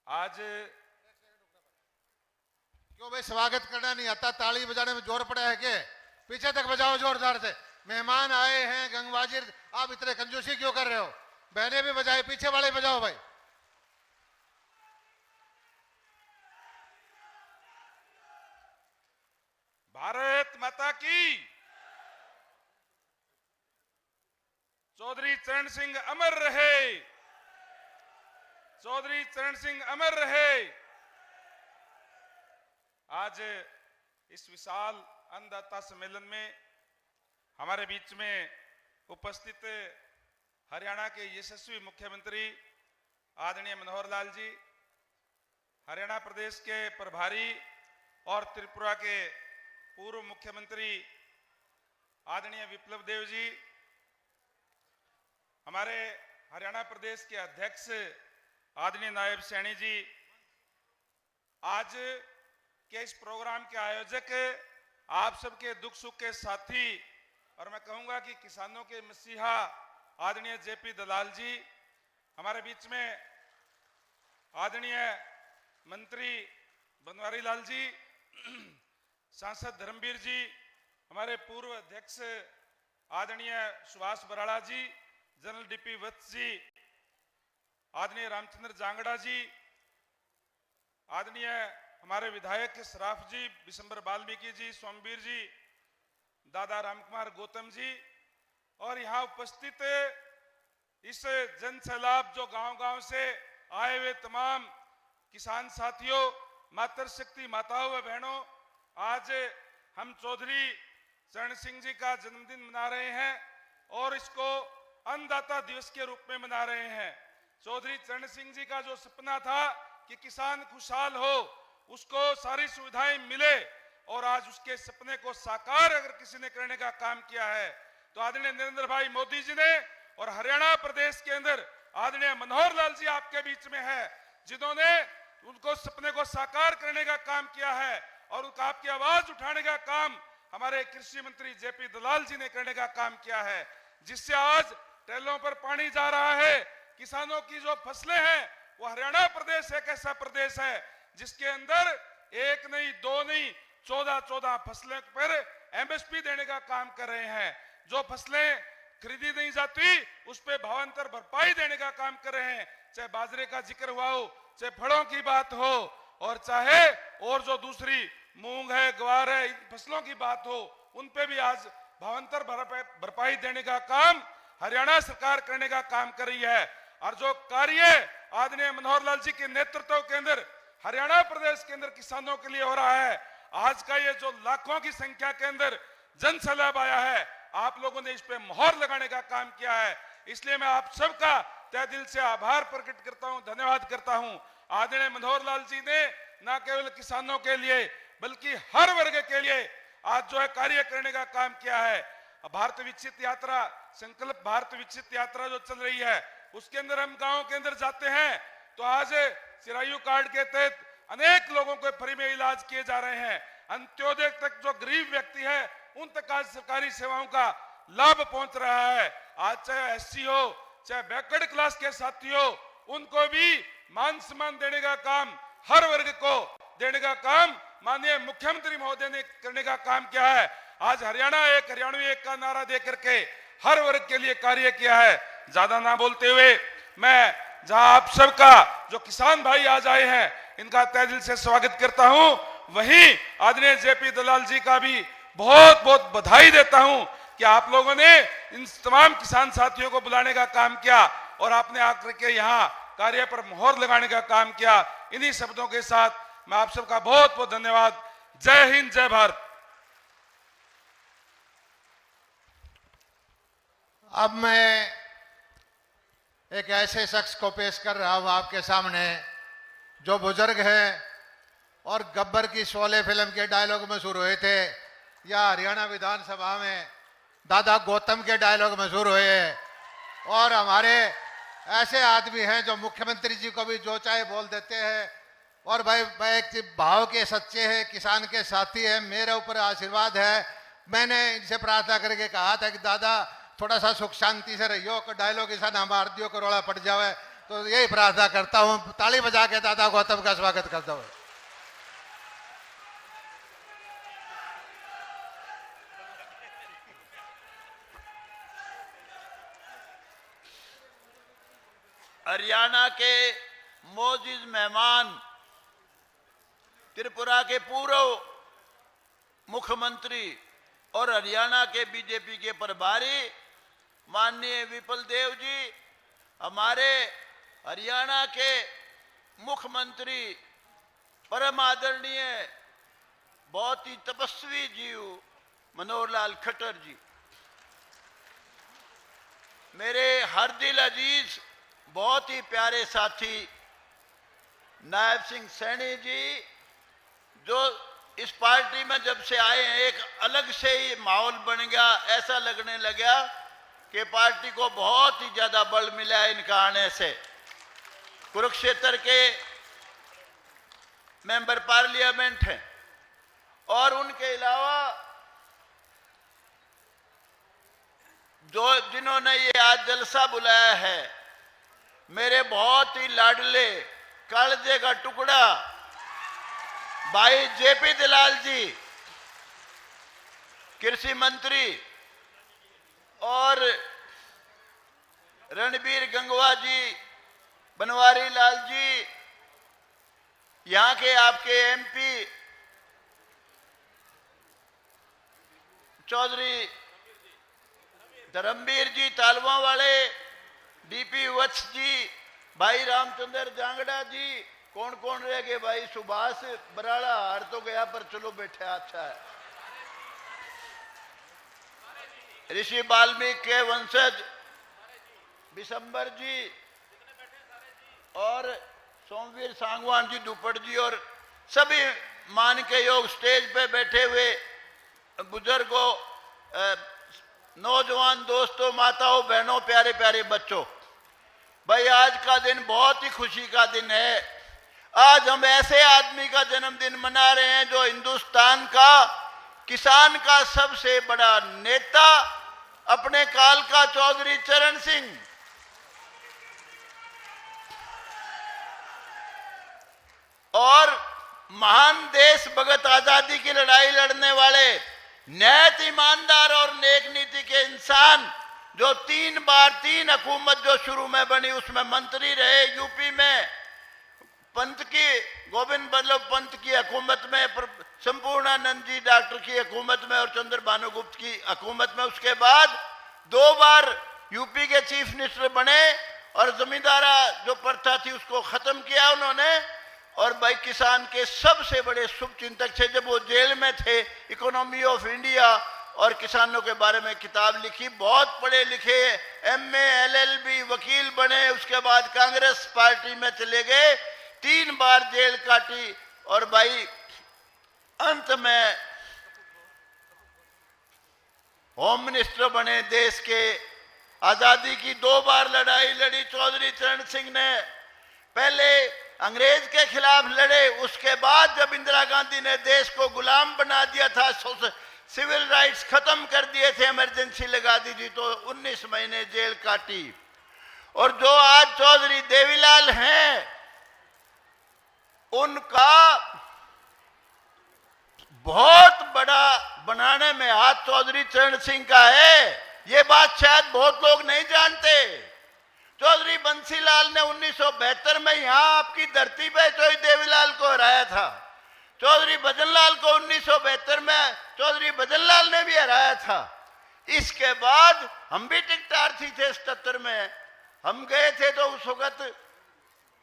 आज क्यों भाई स्वागत करना नहीं आता? ताली बजाने में जोर पड़ा है के? पीछे तक बजाओ जोरदार से। मेहमान आए हैं गंगवाजी, आप इतने कंजूसी क्यों कर रहे हो? बहने भी बजाए, पीछे वाले बजाओ भाई। भारत माता की। चौधरी चरण सिंह अमर रहे, चौधरी चरण सिंह अमर रहे। आज इस विशाल अन्नदाता सम्मेलन में हमारे बीच में उपस्थित हरियाणा के यशस्वी मुख्यमंत्री आदरणीय मनोहर लाल जी, हरियाणा प्रदेश के प्रभारी और त्रिपुरा के पूर्व मुख्यमंत्री आदरणीय विप्लव देव जी, हमारे हरियाणा प्रदेश के अध्यक्ष आदरणीय नायब सैनी जी, आज के इस प्रोग्राम के आयोजक, आप सबके दुख सुख के साथी और मैं कहूंगा कि किसानों के मसीहा आदरणीय जेपी दलाल जी, हमारे बीच में आदरणीय मंत्री बनवारी लाल जी, सांसद धर्मवीर जी, हमारे पूर्व अध्यक्ष आदरणीय सुभाष बराड़ा जी, जनरल डीपी वत्स जी, आदरणीय रामचंद्र जांगड़ा जी, आदरणीय हमारे विधायक सराफ जी, बिशंबर वाल्मीकि जी, सोमवीर जी, दादा रामकुमार गौतम जी और यहाँ उपस्थित इस जन सैलाब जो गांव-गांव से आए हुए तमाम किसान साथियों, मातृशक्ति माताओं व बहनों, आज हम चौधरी चरण सिंह जी का जन्मदिन मना रहे हैं और इसको अन्नदाता दिवस के रूप में मना रहे हैं। चौधरी चरण सिंह जी का जो सपना था कि किसान खुशहाल हो, उसको सारी सुविधाएं मिले और आज उसके सपने को साकार अगर किसी ने करने का काम किया है तो आदरणीय नरेंद्र भाई मोदी जी ने, और हरियाणा प्रदेश के अंदर आदरणीय मनोहर लाल जी आपके बीच में है, जिन्होंने उनको सपने को साकार करने का काम किया है और उनका आपकी आवाज उठाने का काम हमारे कृषि मंत्री जेपी दलाल जी ने करने का काम किया है, जिससे आज टेलों पर पानी जा रहा है। किसानों की जो फसलें हैं वो हरियाणा प्रदेश एक ऐसा प्रदेश है जिसके अंदर एक नहीं, दो नहीं, 14 फसलों पर एमएसपी देने का काम कर रहे हैं। जो फसलें खरीदी नहीं जाती उस पे भावांतर भरपाई देने का काम कर रहे हैं। चाहे बाजरे का जिक्र हुआ हो, चाहे फलों की बात हो और चाहे और जो दूसरी मूंग है, ग्वार है, इन फसलों की बात हो, उन पे भी आज भावांतर भरपाई देने का काम हरियाणा सरकार करने का काम कर रही है। और जो कार्य आदरणीय मनोहर लाल जी के नेतृत्व के अंदर हरियाणा प्रदेश के अंदर किसानों के लिए हो रहा है, आज का ये जो लाखों की संख्या के अंदर जन सैलाब आया है, आप लोगों ने इस पे मोहर लगाने का काम किया है। इसलिए मैं आप सबका तहे दिल से आभार प्रकट करता हूं, धन्यवाद करता हूं। आदरणीय मनोहर लाल जी ने न केवल किसानों के लिए बल्कि हर वर्ग के लिए आज जो है कार्य करने का काम किया है। भारत विकसित यात्रा, संकल्प भारत विकसित यात्रा जो चल रही है, उसके अंदर हम गांव के अंदर जाते हैं तो आज चिरायु कार्ड के तहत अनेक लोगों को फ्री में इलाज किए जा रहे हैं। अंत्योदय तक जो गरीब व्यक्ति है उन तक आज सरकारी सेवाओं का लाभ पहुंच रहा है। आज चाहे एससी हो, चाहे बैकवर्ड क्लास के साथी हो, उनको भी मान सम्मान देने का काम, हर वर्ग को देने का काम माननीय मुख्यमंत्री महोदय ने करने का काम किया है। आज हरियाणा एक, हरियाणवी एक का नारा देकर के हर वर्ग के लिए कार्य किया है। ज्यादा ना बोलते हुए मैं जहां आप सबका जो किसान भाई आज आए हैं इनका तहे दिल से स्वागत करता हूं, वहीं आदरणीय जेपी दलाल जी का भी बहुत बहुत बधाई देता हूं कि आप लोगों ने इन तमाम किसान साथियों को बुलाने का काम किया और आपने आकर के यहाँ कार्य पर मोहर लगाने का काम किया। इन्हीं शब्दों के साथ मैं आप सबका बहुत बहुत धन्यवाद। जय हिंद, जय भारत। अब मैं एक ऐसे शख्स को पेश कर रहा हूं आपके सामने जो बुजुर्ग है और गब्बर की शोले फिल्म के डायलॉग मशहूर हुए थे, या हरियाणा विधानसभा में दादा गौतम के डायलॉग मशहूर हुए हैं, और हमारे ऐसे आदमी हैं जो मुख्यमंत्री जी को भी जो चाहे बोल देते हैं। और भाई एक भाव के सच्चे हैं, किसान के साथी हैं, मेरे ऊपर आशीर्वाद है। मैंने इनसे प्रार्थना करके कहा था कि दादा थोड़ा सा सुख शांति से रहियो, डायलॉग ऐसा ना मार दियो करोड़ा पड़ जावे। तो यही प्रार्थना करता हूँ, ताली बजा के दादा गौतम का स्वागत करता हूँ। हरियाणा के मोअज़्ज़िज़ मेहमान, त्रिपुरा के पूर्व मुख्यमंत्री और हरियाणा के बीजेपी के प्रभारी माननीय विपुल देव जी, हमारे हरियाणा के मुख्यमंत्री परम आदरणीय बहुत ही तपस्वी जीव मनोहर लाल खट्टर जी, मेरे हर दिल अजीज बहुत ही प्यारे साथी नायब सिंह सैनी जी, जो इस पार्टी में जब से आए हैं एक अलग से ही माहौल बन गया। ऐसा लगने लगा कि पार्टी को बहुत ही ज्यादा बल मिला है इनका आने से। कुरुक्षेत्र के मेंबर पार्लियामेंट हैं और उनके अलावा जो जिन्होंने ये आज जलसा बुलाया है, मेरे बहुत ही लाडले कालजे का टुकड़ा भाई जेपी दलाल जी, कृषि मंत्री, और रणबीर गंगवा जी, बनवारी लाल जी, यहाँ के आपके एमपी चौधरी धर्मवीर जी तालवा वाले, डीपी वत्स जी, भाई रामचंद्र जांगड़ा जी, कौन कौन रह गए भाई, सुभाष बराड़ा हार तो गया पर चलो बैठे, अच्छा है। ऋषि वाल्मीकि के वंशज बिशंबर जी और सोमवीर सांगवान जी दुपट जी और सभी मान के योग स्टेज पे बैठे हुए बुजुर्गों, नौजवान दोस्तों, माताओं, बहनों, प्यारे प्यारे बच्चों, भाई आज का दिन बहुत ही खुशी का दिन है। आज हम ऐसे आदमी का जन्मदिन मना रहे हैं जो हिंदुस्तान का किसान का सबसे बड़ा नेता, अपने काल का चौधरी चरण सिंह, और महान देश भगत, आजादी की लड़ाई लड़ने वाले, नैत, ईमानदार और नेक नीति के इंसान, जो 3 बार 3 हुकूमत जो शुरू में बनी उसमें मंत्री रहे, यूपी में पंत की, गोविंद बल्लभ पंत की हुकूमत में, संपूर्णानंद जी डॉक्टर की हुकूमत में और चंद्र भानुगुप्त की हुकूमत में, उसके बाद 2 बार यूपी के चीफ मिनिस्टर बने और जमींदारा जो प्रथा थी उसको खत्म किया उन्होंने। और भाई किसान के सबसे बड़े शुभ चिंतक थे। जब वो जेल में थे, इकोनॉमी ऑफ इंडिया और किसानों के बारे में किताब लिखी, बहुत पढ़े लिखे, MA LLB वकील बने, उसके बाद कांग्रेस पार्टी में चले गए, 3 बार जेल काटी और भाई अंत में होम मिनिस्टर बने देश के। आजादी की 2 बार लड़ाई लड़ी चौधरी चरण सिंह ने, पहले अंग्रेज के खिलाफ लड़े, उसके बाद जब इंदिरा गांधी ने देश को गुलाम बना दिया था, सिविल राइट्स खत्म कर दिए थे, इमरजेंसी लगा दी थी, तो 19 महीने जेल काटी। और जो आज चौधरी देवीलाल हैं, उनका बहुत बड़ा बनाने में हाथ चौधरी चरण सिंह का है। ये बात शायद बहुत लोग नहीं जानते। चौधरी बंसीलाल ने 1972 में यहां आपकी धरती पे चौधरी देवीलाल को हराया था। चौधरी भजनलाल को 1972 में चौधरी भजनलाल ने भी हराया था। इसके बाद हम भी टिकटार्थी थे 77 में, हम गए थे तो उस वक्त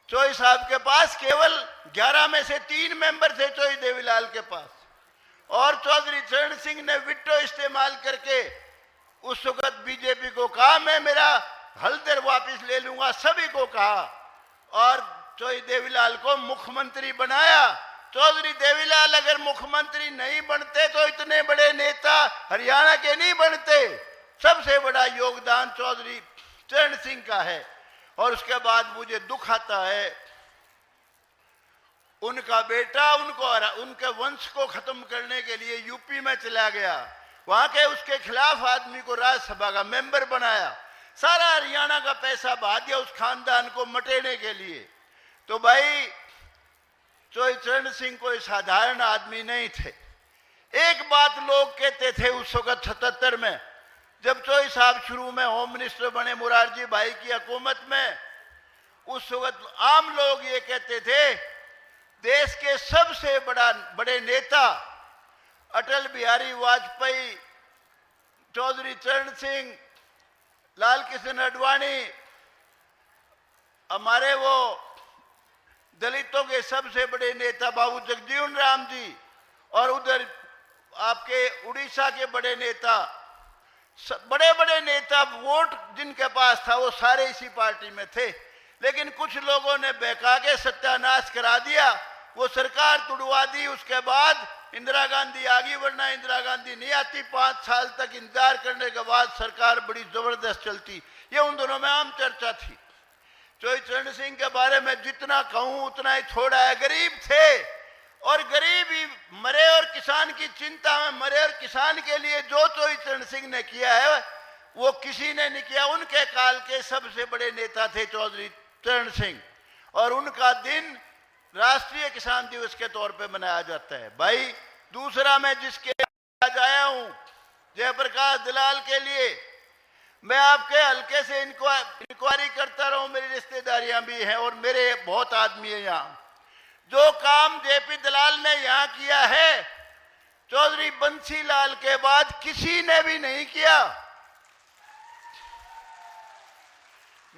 चोई साहब के पास केवल 11 में से 3 मेंबर थे चोई देवीलाल के पास, और चौधरी चरण सिंह ने विटो इस्तेमाल करके उस वक्त बीजेपी को कहा मैं मेरा हल्दर वापस ले लूंगा, सभी को कहा, और चौधरी देवीलाल को मुख्यमंत्री बनाया। चौधरी देवीलाल अगर मुख्यमंत्री नहीं बनते तो इतने बड़े नेता हरियाणा के नहीं बनते। सबसे बड़ा योगदान चौधरी चरण सिंह का है। और उसके बाद मुझे दुख आता है, उनका बेटा उनके वंश को खत्म करने के लिए यूपी में चला गया, वहां के उसके खिलाफ आदमी को राज्यसभा का मेंबर बनाया, सारा हरियाणा का पैसा बहा दिया उस खानदान को मटेने के लिए। तो भाई चौधरी चरण सिंह कोई साधारण आदमी नहीं थे। एक बात लोग कहते थे उस वक्त 77 में, जब चौधरी साहब शुरू में होम मिनिस्टर बने मुरारजी भाई की हुकूमत में, उस वक्त आम लोग ये कहते थे देश के सबसे बड़े नेता अटल बिहारी वाजपेयी, चौधरी चरण सिंह, लाल कृष्ण आडवाणी, हमारे वो दलितों के सबसे बड़े नेता बाबू जगजीवन राम जी, और उधर आपके उड़ीसा के बड़े नेता, बड़े बड़े नेता, वोट जिनके पास था वो सारे इसी पार्टी में थे। लेकिन कुछ लोगों ने बहका के सत्यानाश करा दिया, वो सरकार तुड़वा दी। उसके बाद इंदिरा गांधी आ गई, वरना इंदिरा गांधी नहीं आती। 5 साल तक इंतजार करने के बाद सरकार बड़ी जबरदस्त चलती। ये उन दोनों में आम चर्चा थी। चौधरी चरण सिंह के बारे में जितना कहूं उतना ही थोड़ा है। गरीब थे, और गरीब ही मरे और किसान की चिंता में मरे, और किसान के लिए जो चौधरी चरण सिंह ने किया है वो किसी ने नहीं किया। उनके काल के सबसे बड़े नेता थे चौधरी चरण सिंह, और उनका दिन राष्ट्रीय किसान दिवस के तौर पे मनाया जाता है। भाई दूसरा मैं जिसके आज आया हूं, जयप्रकाश दलाल के लिए, मैं आपके हल्के से इंक्वायरी करता रहूं, मेरी रिश्तेदारियां भी हैं और मेरे बहुत आदमी है यहाँ। जो काम जेपी दलाल ने यहाँ किया है, चौधरी बंसीलाल के बाद किसी ने भी नहीं किया।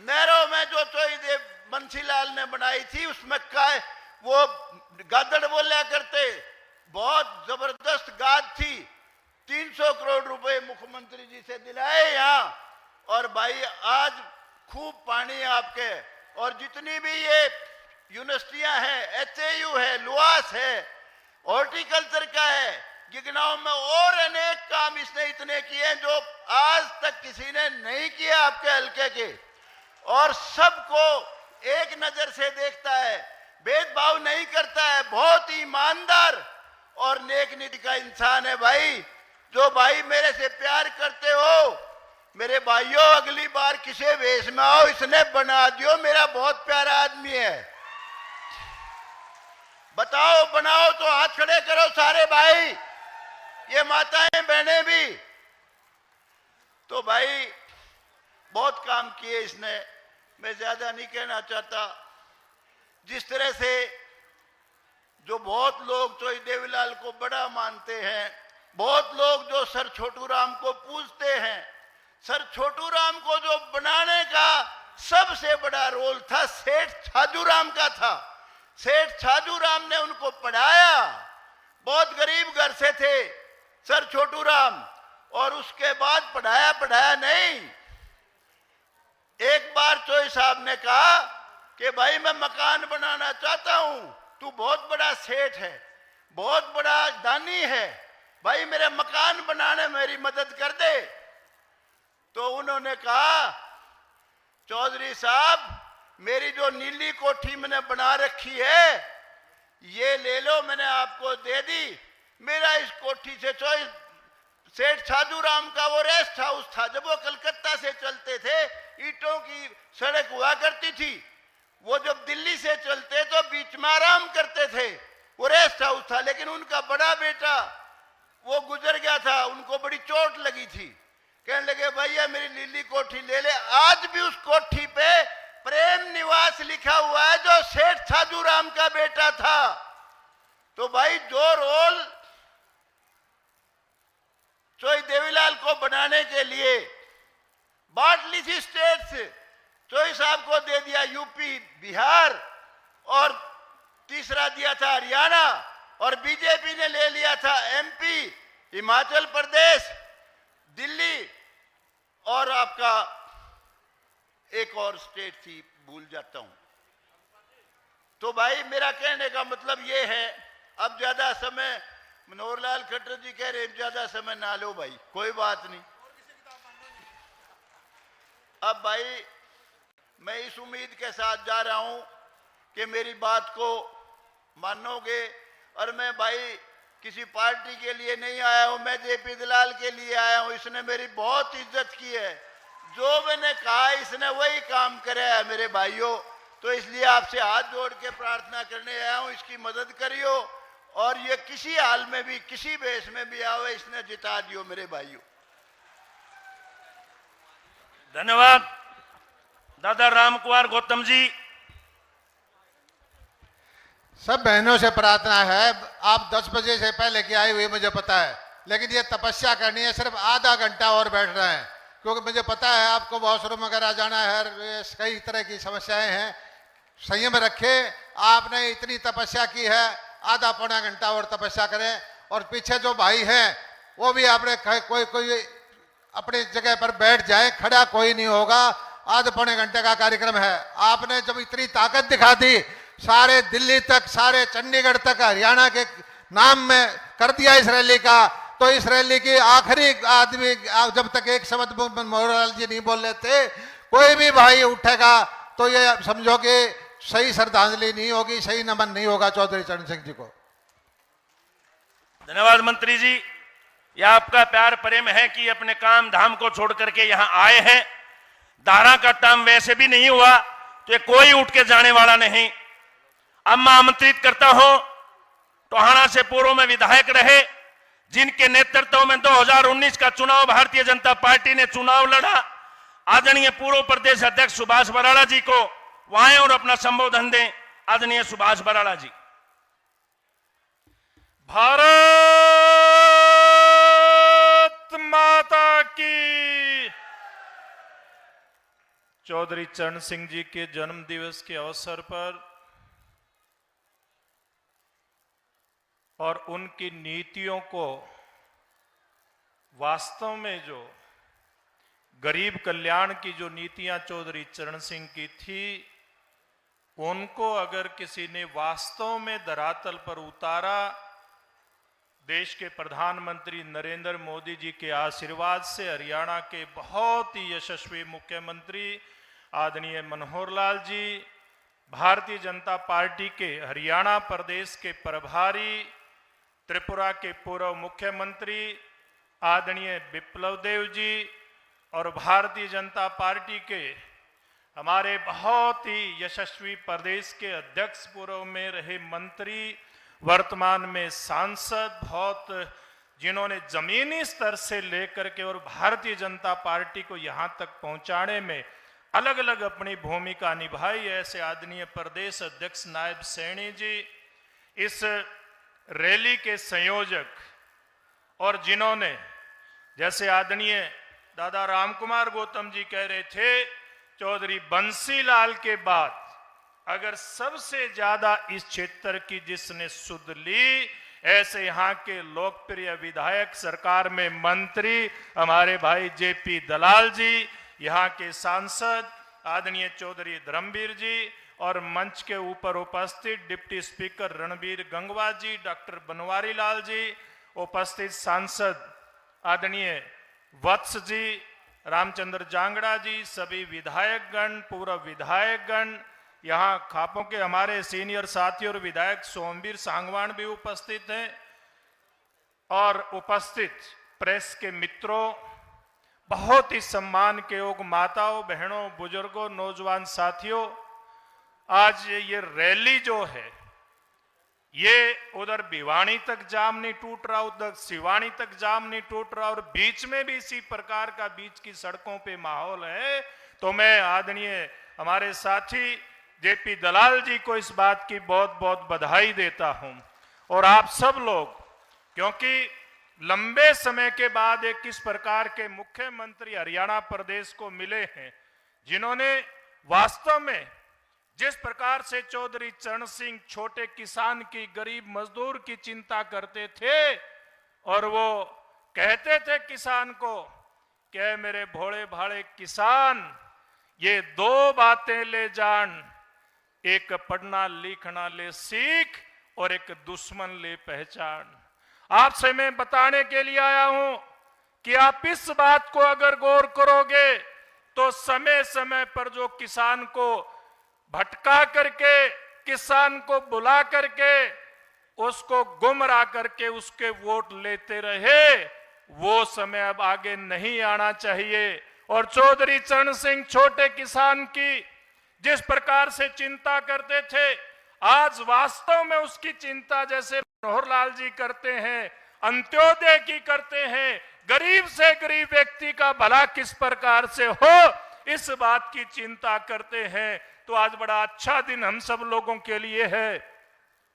नहरों में जो चौधरी बंसीलाल ने बनाई थी, उसमें वो गादड़ बोला करते, बहुत जबरदस्त गाद थी। 300 करोड़ रुपए मुख्यमंत्री जी से दिलाए यहाँ, और भाई आज खूब पानी है आपके। और जितनी भी ये यूनिवर्सिटियां हैं, HAU है, लुआस है, हॉर्टिकल्चर का है, गिगनाव में और अनेक काम इसने इतने किए जो आज तक किसी ने नहीं किया आपके हल्के के। और सबको एक नजर से देखता है, भेदभाव नहीं करता है, बहुत ईमानदार और नेक नीति का इंसान है। भाई जो भाई मेरे से प्यार करते हो, मेरे भाइयों अगली बार किसी वेश में आओ, इसने बना दियो, मेरा बहुत प्यारा आदमी है। बताओ बनाओ तो हाथ खड़े करो सारे भाई, ये माताएं बहनें भी। तो भाई बहुत काम किए इसने, मैं ज्यादा नहीं कहना चाहता। जिस तरह से जो बहुत लोग चौधरी देवीलाल को बड़ा मानते हैं, बहुत लोग जो सर छोटू राम को पूजते हैं, सर छोटू राम को जो बनाने का सबसे बड़ा रोल था सेठ छाजू राम का था। सेठ छाजू राम ने उनको पढ़ाया, बहुत गरीब घर से थे सर छोटू राम, और उसके बाद पढ़ाया नहीं। एक बार चौधरी साहब ने कहा कि भाई मैं मकान बनाना चाहता हूं, तू बहुत बड़ा सेठ है, बहुत बड़ा दानी है, भाई मेरे मकान बनाने में मेरी मदद कर दे। तो उन्होंने कहा चौधरी साहब मेरी जो नीली कोठी मैंने बना रखी है ये ले लो, मैंने आपको दे दी। मेरा इस कोठी से सेठ छाजू राम का वो रेस्ट हाउस था। जब वो कलकत्ता से चलते थे, ईंटों की सड़क हुआ करती थी, वो जब दिल्ली से चलते तो बीच में आराम करते थे, वो रेस्ट हाउस था। लेकिन उनका बड़ा बेटा वो गुजर गया था, उनको बड़ी चोट लगी थी, कहने लगे भैया मेरी नीली कोठी ले ले। आज भी उस कोठी पे प्रेम निवास लिखा हुआ है जो सेठ छाजू राम का बेटा था। तो भाई जो रोल चोई देवीलाल को बनाने के लिए बांट ली थी स्टेट्स। चोई साहब को दे दिया यूपी, बिहार, और तीसरा दिया था हरियाणा, और बीजेपी ने ले लिया था एमपी, हिमाचल प्रदेश, दिल्ली, और आपका एक और स्टेट थी, भूल जाता हूं। तो भाई मेरा कहने का मतलब ये है, अब ज्यादा समय, मनोहर लाल खट्टर जी कह रहे ज्यादा समय ना लो भाई, कोई बात नहीं। अब भाई मैं इस उम्मीद के साथ जा रहा हूं कि मेरी बात को मानोगे, और मैं भाई किसी पार्टी के लिए नहीं आया हूं, मैं जेपी दलाल के लिए आया हूं। इसने मेरी बहुत इज्जत की है, जो मैंने कहा इसने वही काम कराया है मेरे भाइयों। तो इसलिए आपसे हाथ जोड़ के प्रार्थना करने आया हूं, इसकी मदद करियो, और ये किसी हाल में भी, किसी बेस में भी आवे, इसने जिता दियो मेरे भाइयों। धन्यवाद। दादा रामकुमार गौतम जी। सब बहनों से प्रार्थना है, आप 10 बजे से पहले की आई हुई मुझे पता है, लेकिन ये तपस्या करनी है, सिर्फ आधा घंटा और बैठना है, क्योंकि मुझे पता है आपको वॉशरूम वगैरह जाना है, कई तरह की समस्याएं हैं। संयम रखे, आपने इतनी तपस्या की है, आधा पौना घंटा और तपस्या करें। और पीछे जो भाई हैं वो भी आपने कोई अपनी जगह पर बैठ जाए, खड़ा कोई नहीं होगा, आधे पौने घंटे का कार्यक्रम है। आपने जब इतनी ताकत दिखा दी, सारे दिल्ली तक, सारे चंडीगढ़ तक, हरियाणा के नाम में कर दिया इस रैली का, तो इस रैली की आखिरी आदमी, जब तक एक शब्द मनोहर लाल जी नहीं बोल लेते, कोई भी भाई उठेगा तो ये समझो कि सही श्रद्धांजलि नहीं होगी, सही नमन नहीं होगा चौधरी चरण सिंह जी को। धन्यवाद मंत्री जी, यह आपका प्यार प्रेम है कि अपने काम धाम को छोड़ करके यहां आए हैं। दारा का टर्म वैसे भी नहीं हुआ तो कोई उठ के जाने वाला नहीं। अब मैं आमंत्रित करता हूं, टोहाना से पूर्व में विधायक रहे, जिनके नेतृत्व में 2019 का चुनाव भारतीय जनता पार्टी ने चुनाव लड़ा, आदरणीय पूर्व प्रदेश अध्यक्ष सुभाष बराड़ा जी को वहां और अपना संबोधन दें। आदरणीय सुभाष बराड़ा जी। भारत माता की। चौधरी चरण सिंह जी के जन्म दिवस के अवसर पर और उनकी नीतियों को, वास्तव में जो गरीब कल्याण की जो नीतियां चौधरी चरण सिंह की थी, उनको अगर किसी ने वास्तव में धरातल पर उतारा, देश के प्रधानमंत्री नरेंद्र मोदी जी के आशीर्वाद से हरियाणा के बहुत ही यशस्वी मुख्यमंत्री आदरणीय मनोहर लाल जी, भारतीय जनता पार्टी के हरियाणा प्रदेश के प्रभारी, त्रिपुरा के पूर्व मुख्यमंत्री आदरणीय बिप्लब देव जी, और भारतीय जनता पार्टी के हमारे बहुत ही यशस्वी प्रदेश के अध्यक्ष, पूर्व में रहे मंत्री, वर्तमान में सांसद, बहुत जिन्होंने जमीनी स्तर से लेकर के और भारतीय जनता पार्टी को यहां तक पहुंचाने में अलग अलग अपनी भूमिका निभाई, ऐसे आदरणीय प्रदेश अध्यक्ष नायब सैनी जी, इस रैली के संयोजक, और जिन्होंने, जैसे आदरणीय दादा रामकुमार गौतम जी कह रहे थे, चौधरी बंसीलाल के बाद अगर सबसे ज्यादा इस क्षेत्र की जिसने सुध ली, ऐसे यहाँ के लोकप्रिय विधायक, सरकार में मंत्री हमारे भाई जेपी दलाल जी, यहाँ के सांसद आदरणीय चौधरी धर्मवीर जी, और मंच के ऊपर उपस्थित डिप्टी स्पीकर रणबीर गंगवा जी, डॉक्टर बनवारी लाल जी, उपस्थित सांसद आदरणीय वत्स जी, रामचंद्र जांगड़ा जी, सभी विधायकगण, पूर्व विधायकगण, यहाँ खापों के हमारे सीनियर साथी और विधायक सोमवीर सांगवान भी उपस्थित हैं, और उपस्थित प्रेस के मित्रों, बहुत ही सम्मान के योग्य माताओं, बहनों, बुजुर्गों, नौजवान साथियों, आज ये रैली जो है, ये उधर भिवानी तक जाम नहीं टूट रहा, उधर सिवानी तक जाम नहीं टूट रहा, और बीच में भी इसी प्रकार का बीच की सड़कों पे माहौल है। तो मैं आदरणीय हमारे साथी जेपी दलाल जी को इस बात की बहुत बहुत बधाई देता हूं, और आप सब लोग, क्योंकि लंबे समय के बाद एक इस प्रकार के मुख्यमंत्री हरियाणा प्रदेश को मिले हैं जिन्होंने वास्तव में जिस प्रकार से चौधरी चरण सिंह छोटे किसान की, गरीब मजदूर की चिंता करते थे और वो कहते थे किसान को कि मेरे भोले भाले किसान, ये दो बातें ले जान, एक पढ़ना लिखना ले सीख और एक दुश्मन ले पहचान। आपसे मैं बताने के लिए आया हूं कि आप इस बात को अगर गौर करोगे तो समय समय पर जो किसान को भटका करके, किसान को बुला करके, उसको गुमराह करके उसके वोट लेते रहे, वो समय अब आगे नहीं आना चाहिए। और चौधरी चरण सिंह छोटे किसान की जिस प्रकार से चिंता करते थे, आज वास्तव में उसकी चिंता जैसे मनोहर लाल जी करते हैं, अंत्योदय की करते हैं, गरीब से गरीब व्यक्ति का भला किस प्रकार से हो, इस बात की चिंता करते हैं। तो आज बड़ा अच्छा दिन हम सब लोगों के लिए है।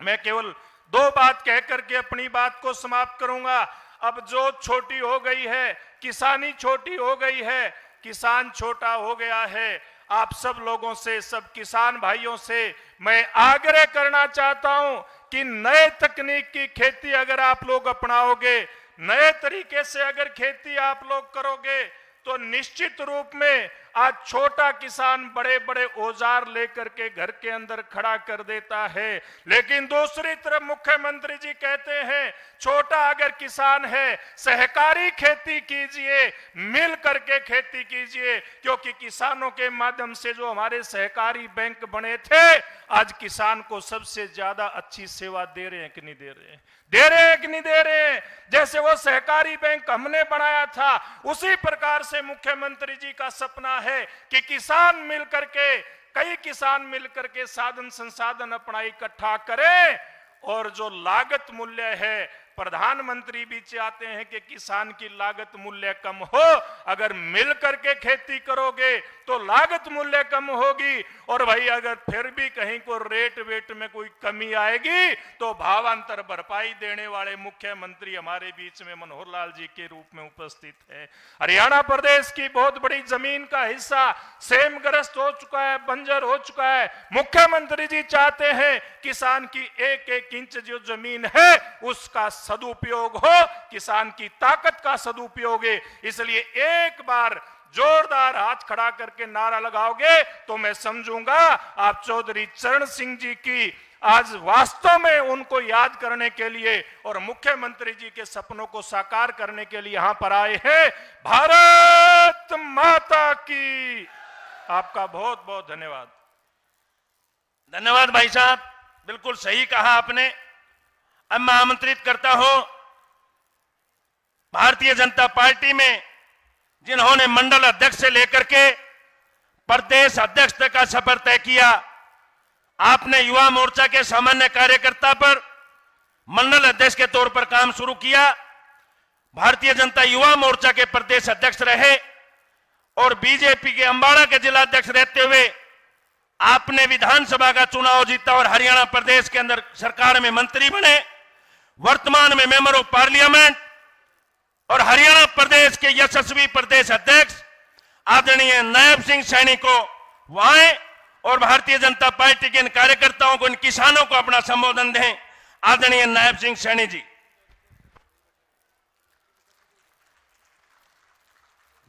मैं केवल दो बात कह करके अपनी बात को समाप्त करूंगा। अब जो छोटी हो गई है, किसानी छोटी हो गई है, किसान छोटा हो गया है। आप सब लोगों से, सब किसान भाइयों से मैं आग्रह करना चाहता हूं कि नए तकनीक की खेती अगर आप लोग अपनाओगे, नए तरीके से अगर खेती आप लोग करोगे, तो निश्चित रूप में आज छोटा किसान बड़े बड़े औजार लेकर के घर के अंदर खड़ा कर देता है, लेकिन दूसरी तरफ मुख्यमंत्री जी कहते हैं छोटा अगर किसान है सहकारी खेती कीजिए, मिल करके खेती कीजिए, क्योंकि किसानों के माध्यम से जो हमारे सहकारी बैंक बने थे, आज किसान को सबसे ज्यादा अच्छी सेवा दे रहे हैं कि नहीं दे रहे हैं, दे रहे हैं कि नहीं दे रहे हैं। जैसे वो सहकारी बैंक हमने बनाया था, उसी प्रकार से मुख्यमंत्री जी का सपना है कि किसान मिलकर के, कई किसान मिलकर के साधन संसाधन अपना इकट्ठा करें, और जो लागत मूल्य है, प्रधानमंत्री भी चाहते हैं कि किसान की लागत मूल्य कम हो। अगर मिल करके खेती करोगे तो लागत मूल्य कम होगी, और भाई अगर फिर भी कहीं को रेट वेट में कोई कमी आएगी तो भावांतर भरपाई देने वाले मुख्यमंत्री हमारे बीच में मनोहर लाल जी के रूप में उपस्थित है। हरियाणा प्रदेश की बहुत बड़ी जमीन का हिस्सा सेमग्रस्त हो चुका है, बंजर हो चुका है। मुख्यमंत्री जी चाहते हैं किसान की एक एक इंच जो जमीन है उसका सदुपयोग हो, किसान की ताकत का सदुपयोग है। इसलिए एक बार जोरदार हाथ खड़ा करके नारा लगाओगे तो मैं समझूंगा आप चौधरी चरण सिंह जी की आज वास्तव में उनको याद करने के लिए और मुख्यमंत्री जी के सपनों को साकार करने के लिए यहां पर आए हैं। भारत माता की। आपका बहुत बहुत धन्यवाद। धन्यवाद भाई साहब, बिल्कुल सही कहा आपने। अब मैं आमंत्रित करता हूं भारतीय जनता पार्टी में जिन्होंने मंडल अध्यक्ष से लेकर के प्रदेश अध्यक्ष तक का सफर तय किया। आपने युवा मोर्चा के सामान्य कार्यकर्ता पर मंडल अध्यक्ष के तौर पर काम शुरू किया, भारतीय जनता युवा मोर्चा के प्रदेश अध्यक्ष रहे और बीजेपी के अंबाला के जिला अध्यक्ष रहते हुए आपने विधानसभा का चुनाव जीता और हरियाणा प्रदेश के अंदर सरकार में मंत्री बने। वर्तमान में मेंबर ऑफ पार्लियामेंट और हरियाणा प्रदेश के यशस्वी प्रदेश अध्यक्ष आदरणीय नायब सिंह सैनी को वहां और भारतीय जनता पार्टी के इन कार्यकर्ताओं को, इन किसानों को अपना संबोधन दें। आदरणीय नायब सिंह सैनी जी।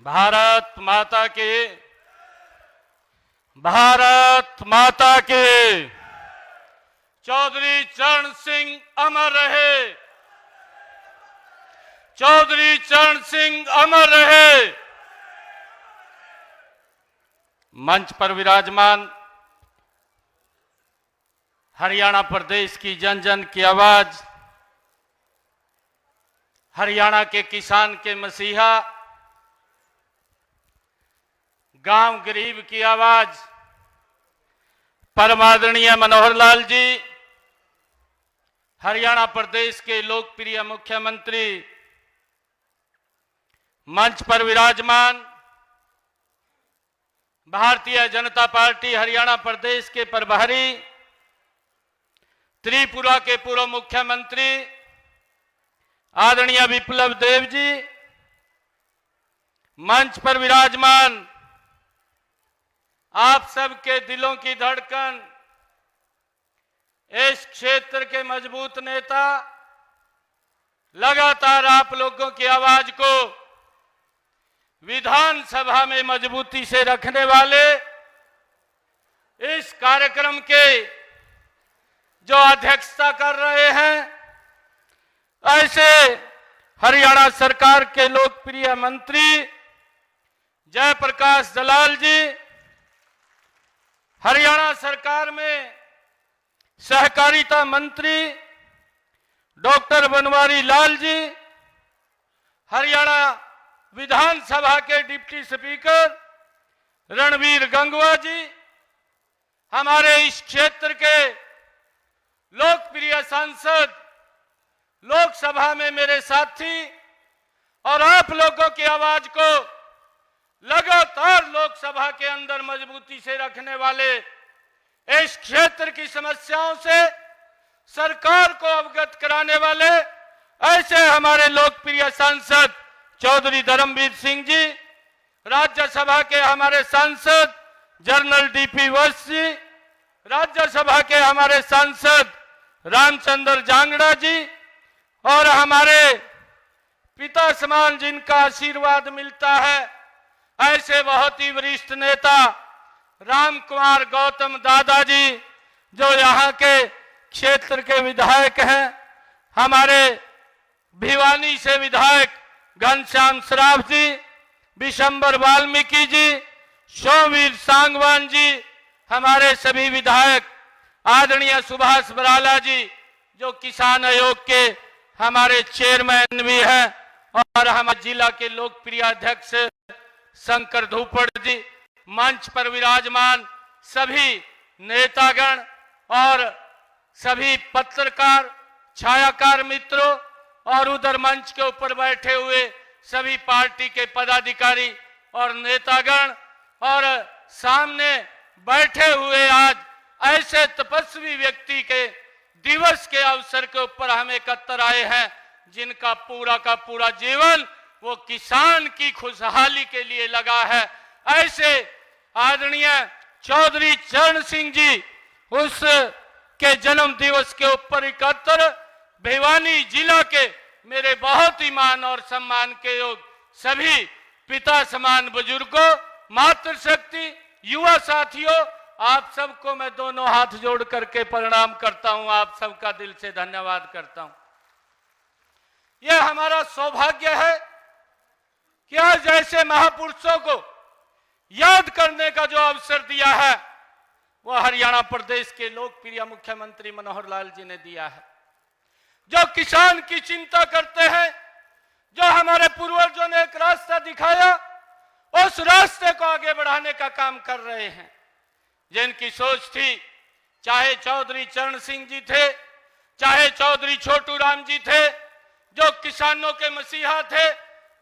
भारत माता की, भारत माता की। चौधरी चरण सिंह अमर रहे, चौधरी चरण सिंह अमर रहे। मंच पर विराजमान हरियाणा प्रदेश की जन जन की आवाज, हरियाणा के किसान के मसीहा, गांव गरीब की आवाज, परम आदरणीय मनोहर लाल जी, हरियाणा प्रदेश के लोकप्रिय मुख्यमंत्री, मंच पर विराजमान भारतीय जनता पार्टी हरियाणा प्रदेश के प्रभारी, त्रिपुरा के पूर्व मुख्यमंत्री आदरणीय विप्लव देव जी, मंच पर विराजमान आप सबके दिलों की धड़कन, इस क्षेत्र के मजबूत नेता, लगातार आप लोगों की आवाज को विधानसभा में मजबूती से रखने वाले, इस कार्यक्रम के जो अध्यक्षता कर रहे हैं, ऐसे हरियाणा सरकार के लोकप्रिय मंत्री जयप्रकाश दलाल जी, हरियाणा सरकार में सहकारिता मंत्री डॉक्टर बनवारी लाल जी, हरियाणा विधानसभा के डिप्टी स्पीकर रणवीर गंगवा जी, हमारे इस क्षेत्र के लोकप्रिय सांसद, लोकसभा में मेरे साथी और आप लोगों की आवाज को लगातार लोकसभा के अंदर मजबूती से रखने वाले, इस क्षेत्र की समस्याओं से सरकार को अवगत कराने वाले ऐसे हमारे लोकप्रिय सांसद चौधरी धर्मवीर सिंह जी, राज्यसभा के हमारे सांसद जनरल डीपी वत्स जी, राज्यसभा के हमारे सांसद रामचंद्र जांगड़ा जी, और हमारे पिता समान जिनका आशीर्वाद मिलता है, ऐसे बहुत ही वरिष्ठ नेता राम कुमार गौतम दादाजी, जो यहाँ के क्षेत्र के विधायक हैं, हमारे भिवानी से विधायक घनश्याम सराफ जी, विशंबर वाल्मीकि जी, शोवीर सांगवान जी, हमारे सभी विधायक, आदरणीय सुभाष बराला जी जो किसान आयोग के हमारे चेयरमैन भी हैं, और हमारे जिला के लोकप्रिय अध्यक्ष शंकर धूपड़ जी, मंच पर विराजमान सभी नेतागण और सभी पत्रकार, छायाकार मित्रों, और उधर मंच के ऊपर बैठे हुए सभी पार्टी के पदाधिकारी और नेतागण, और सामने बैठे हुए आज ऐसे तपस्वी व्यक्ति के दिवस के अवसर के ऊपर हम एकत्र आए हैं, जिनका पूरा का पूरा जीवन वो किसान की खुशहाली के लिए लगा है। ऐसे आदरणीय चौधरी चरण सिंह जी, उस के जन्म दिवस के ऊपर एकत्र भिवानी जिला के मेरे बहुत ही मान और सम्मान के योग सभी पिता समान बुजुर्गों, मातृशक्ति, युवा साथियों, आप सबको मैं दोनों हाथ जोड़ करके प्रणाम करता हूं, आप सबका दिल से धन्यवाद करता हूं। यह हमारा सौभाग्य है कि आज ऐसे महापुरुषों को याद करने का जो अवसर दिया है, वह हरियाणा प्रदेश के लोकप्रिय मुख्यमंत्री मनोहर लाल जी ने दिया है, जो किसान की चिंता करते हैं, जो हमारे पूर्वजों ने एक रास्ता दिखाया, उस रास्ते को आगे बढ़ाने का काम कर रहे हैं। जिनकी सोच थी, चाहे चौधरी चरण सिंह जी थे, चाहे चौधरी छोटू राम जी थे, जो किसानों के मसीहा थे,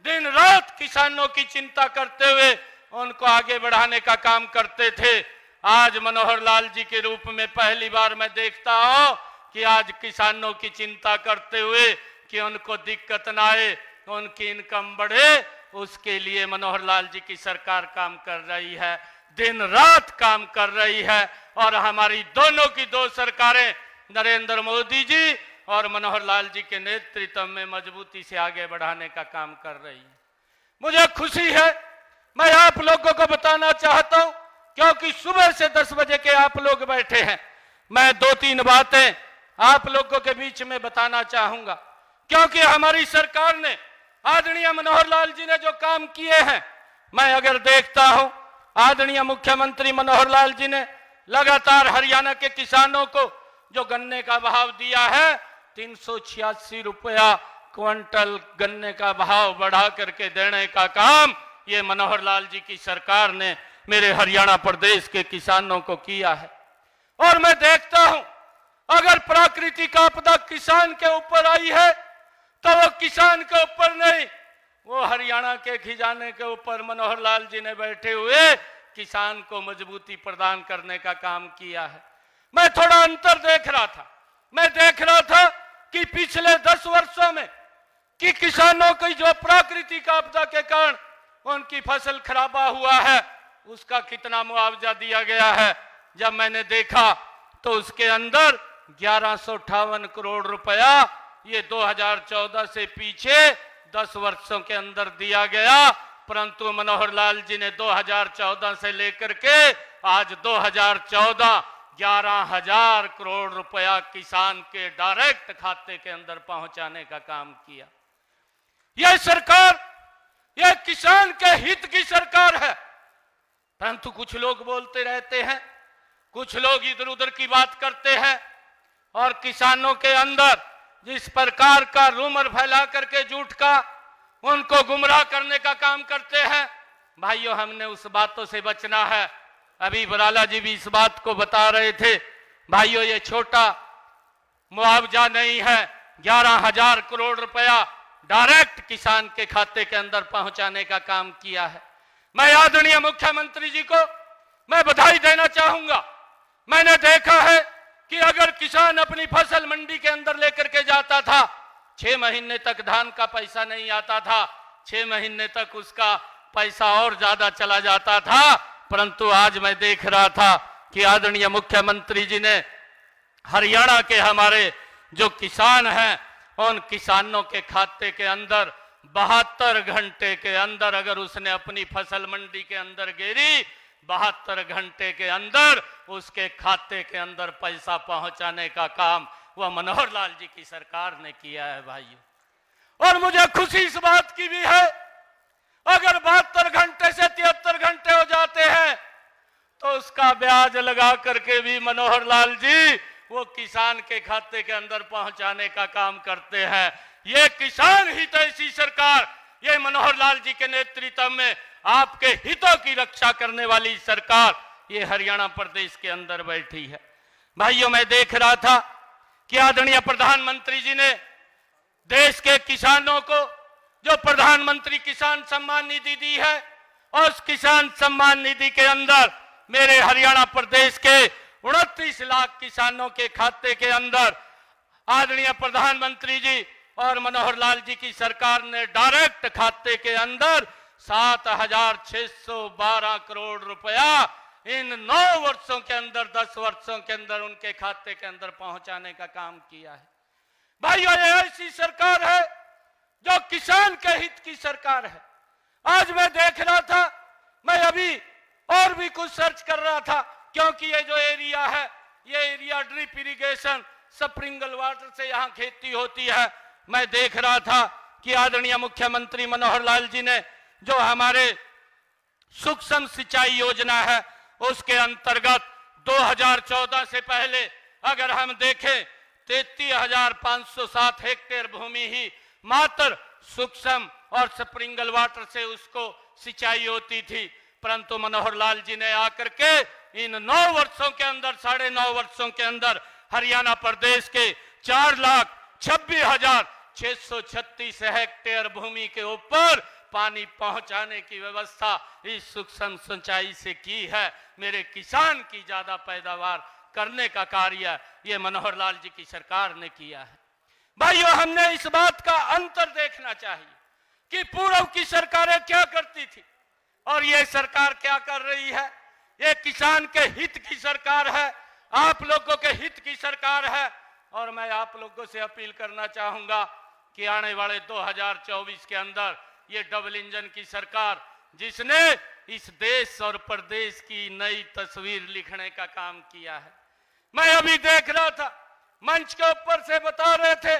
दिन रात किसानों की चिंता करते हुए उनको आगे बढ़ाने का काम करते थे। आज मनोहर लाल जी के रूप में पहली बार मैं देखता हूं कि आज किसानों की चिंता करते हुए कि उनको दिक्कत ना आए, उनकी इनकम बढ़े, उसके लिए मनोहर लाल जी की सरकार काम कर रही है, दिन रात काम कर रही है। और हमारी दोनों की दो सरकारें नरेंद्र मोदी जी और मनोहर लाल जी के नेतृत्व में मजबूती से आगे बढ़ाने का काम कर रही है। मुझे खुशी है, मैं आप लोगों को बताना चाहता हूं, क्योंकि सुबह से 10 बजे के आप लोग बैठे हैं, मैं 2-3 बातें आप लोगों के बीच में बताना चाहूंगा, क्योंकि हमारी सरकार ने, आदरणीय मनोहर लाल जी ने जो काम किए हैं, मैं अगर देखता हूं, आदरणीय मुख्यमंत्री मनोहर लाल जी ने लगातार हरियाणा के किसानों को जो गन्ने का भाव दिया है, 386 रुपया क्विंटल गन्ने का भाव बढ़ा करके देने का काम ये मनोहर लाल जी की सरकार ने मेरे हरियाणा प्रदेश के किसानों को किया है। और मैं देखता हूं, अगर प्राकृतिक आपदा किसान के ऊपर आई है, तो वो किसान के ऊपर नहीं, वो हरियाणा के खजाने के ऊपर मनोहर लाल जी ने बैठे हुए किसान को मजबूती प्रदान करने का काम किया है। मैं थोड़ा अंतर देख रहा था, मैं देख रहा था कि पिछले 10 वर्षों में कि किसानों की जो प्राकृतिक आपदा के कारण उनकी फसल खराबा हुआ है उसका कितना मुआवजा दिया गया है। जब मैंने देखा तो उसके अंदर 1158 करोड़ रुपया ये 2014 से पीछे 10 वर्षों के अंदर दिया गया, परंतु मनोहर लाल जी ने 2014 से लेकर के आज 2014 11,000 करोड़ रुपया किसान के डायरेक्ट खाते के अंदर पहुंचाने का काम किया। यह सरकार, यह किसान के हित की सरकार है। परंतु कुछ लोग बोलते रहते हैं, कुछ लोग इधर उधर की बात करते हैं और किसानों के अंदर जिस प्रकार का रूमर फैला करके झूठ का उनको गुमराह करने का काम करते हैं। भाइयों, हमने उस बातों से बचना है। अभी बराला जी भी इस बात को बता रहे थे। भाइयों, ये छोटा मुआवजा नहीं है, 11,000 करोड़ रुपया डायरेक्ट किसान के खाते के अंदर पहुंचाने का काम किया है। मैं आदरणीय मुख्यमंत्री जी को मैं बधाई देना चाहूंगा। मैंने देखा है कि अगर किसान अपनी फसल मंडी के अंदर लेकर के जाता था, 6 महीने तक धान का पैसा नहीं आता था, 6 महीने तक उसका पैसा और ज्यादा चला जाता था। परंतु आज मैं देख रहा था कि आदरणीय मुख्यमंत्री जी ने हरियाणा के हमारे जो किसान हैं उन किसानों के खाते के अंदर 72 घंटे के अंदर अगर उसने अपनी फसल मंडी के अंदर गिरी, 72 घंटे के अंदर उसके खाते के अंदर पैसा पहुंचाने का काम वह मनोहर लाल जी की सरकार ने किया है। भाइयों, और मुझे खुशी इस बात की भी है, अगर 72 घंटे से 73 घंटे हो जाते हैं तो उसका ब्याज लगा करके भी मनोहर लाल जी वो किसान के खाते के अंदर पहुंचाने का काम करते हैं। ये किसान हितैषी सरकार, ये मनोहर लाल जी के नेतृत्व में आपके हितों की रक्षा करने वाली सरकार ये हरियाणा प्रदेश के अंदर बैठी है। भाइयों, मैं देख रहा था कि आदरणीय प्रधानमंत्री जी ने देश के किसानों को जो प्रधानमंत्री किसान सम्मान निधि दी है, और उस किसान सम्मान निधि के अंदर मेरे हरियाणा प्रदेश के 29 लाख किसानों के खाते के अंदर आदरणीय प्रधानमंत्री जी और मनोहर लाल जी की सरकार ने डायरेक्ट खाते के अंदर 7,612 करोड़ रुपया इन 9 वर्षों के अंदर, 10 वर्षों के अंदर उनके खाते के अंदर पहुंचाने का काम किया है। भाइयों, ये ऐसी सरकार है जो किसान के हित की सरकार है। आज मैं देख रहा था, मैं अभी और भी कुछ सर्च कर रहा था, क्योंकि ये जो एरिया है ये एरिया ड्रिप इरिगेशन स्प्रिंगल वाटर से यहाँ खेती होती है। मैं देख रहा था कि आदरणीय मुख्यमंत्री मनोहर लाल जी ने जो हमारे सूक्ष्म सिंचाई योजना है उसके अंतर्गत 2014 से पहले अगर हम देखें 33,507 हेक्टेयर भूमि ही मात्र सूक्ष्म और स्प्रिंगल वाटर से उसको सिंचाई होती थी। परंतु मनोहर लाल जी ने आकर के इन 9 वर्षों के अंदर, 9.5 वर्षों के अंदर हरियाणा प्रदेश के 4,26,636 हेक्टेयर भूमि के ऊपर पानी पहुंचाने की व्यवस्था इस सूक्ष्म सिंचाई से की है। मेरे किसान की ज्यादा पैदावार करने का कार्य ये मनोहर लाल जी की सरकार ने किया है। भाइयों, हमने इस बात का अंतर देखना चाहिए कि पूर्व की सरकारें क्या करती थी और ये सरकार क्या कर रही है। ये किसान के हित की सरकार है, आप लोगों के हित की सरकार है। और मैं आप लोगों से अपील करना चाहूंगा कि आने वाले 2024 के अंदर ये डबल इंजन की सरकार, जिसने इस देश और प्रदेश की नई तस्वीर लिखने का काम किया है। मैं अभी देख रहा था, मंच के ऊपर से बता रहे थे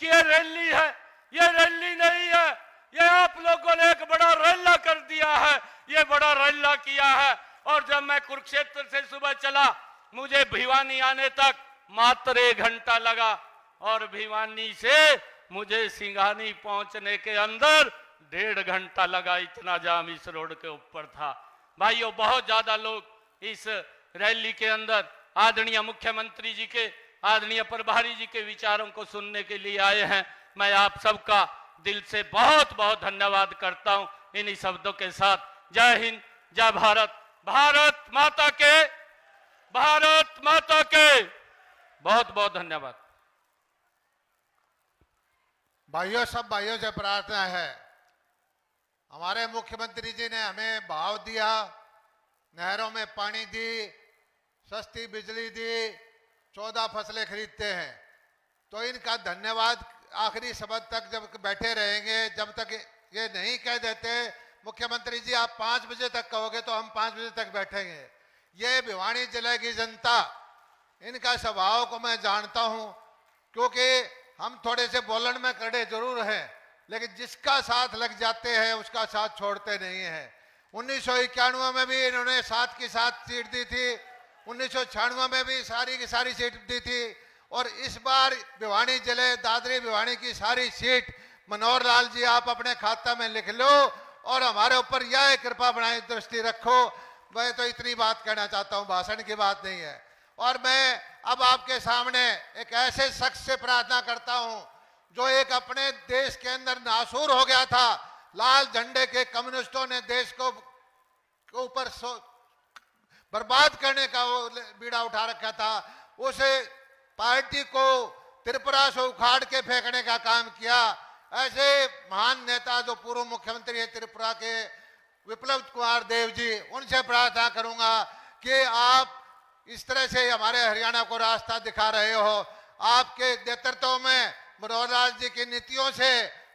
कि ये रैली है, ये रैली नहीं है, ये आप लोगों ने एक बड़ा रैला कर दिया है, ये बड़ा रैला किया है। और जब मैं कुरुक्षेत्र से सुबह चला, मुझे भिवानी आने तक मात्र 1 घंटा लगा और भिवानी से मुझे सिंघानी पहुंचने के अंदर 1.5 घंटा लगा। इतना जाम इस रोड के ऊपर था। भाइयों, बहुत ज्यादा लोग इस रैली के अंदर आदरणीय मुख्यमंत्री जी के, आदरणीय प्रभारी जी के विचारों को सुनने के लिए आए हैं। मैं आप सबका दिल से बहुत बहुत धन्यवाद करता हूं। इन्हीं शब्दों के साथ जय हिंद, जय भारत, भारत माता के, भारत माता के। बहुत बहुत धन्यवाद। भाइयों, सब भाइयों से प्रार्थना है, हमारे मुख्यमंत्री जी ने हमें भाव दिया, नहरों में पानी दी, सस्ती बिजली दी, 14 फसलें खरीदते हैं, तो इनका धन्यवाद आखिरी शब्द तक जब बैठे रहेंगे, जब तक ये नहीं कह देते मुख्यमंत्री जी आप 5 बजे तक कहोगे तो हम 5 बजे तक बैठेंगे। ये भिवानी जिले की जनता, इनका स्वभाव को मैं जानता हूं, क्योंकि हम थोड़े से बोलन में कड़े जरूर हैं, लेकिन जिसका साथ लग जाते हैं उसका साथ छोड़ते नहीं हैं। 1991 में भी इन्होंने साथ की साथ सीट दी थी, 1996 में भी सारी की सारी सीट दी थी, और इस बार भिवानी जिले दादरी भिवानी की सारी सीट मनोहर लाल जी आप अपने खाता में लिख लो और हमारे ऊपर यह कृपा बनाई दृष्टि रखो। मैं तो इतनी बात कहना चाहता हूं, भाषण की बात नहीं है। और मैं अब आपके सामने एक ऐसे शख्स से प्रार्थना करता हूं जो एक अपने देश के अंदर नासूर हो गया था, लाल झंडे के कम्युनिस्टों ने देश को ऊपर बर्बाद करने का वो बीड़ा उठा रखा था, उसे पार्टी को त्रिपुरा से उखाड़ के फेंकने का काम किया। ऐसे महान नेता जो पूर्व मुख्यमंत्री है त्रिपुरा के विप्लव कुमार देव जी, उनसे प्रार्थना करूंगा कि आप इस तरह से हमारे हरियाणा को रास्ता दिखा रहे हो। आपके नेतृत्व में मनोहर लाल जी की नीतियों से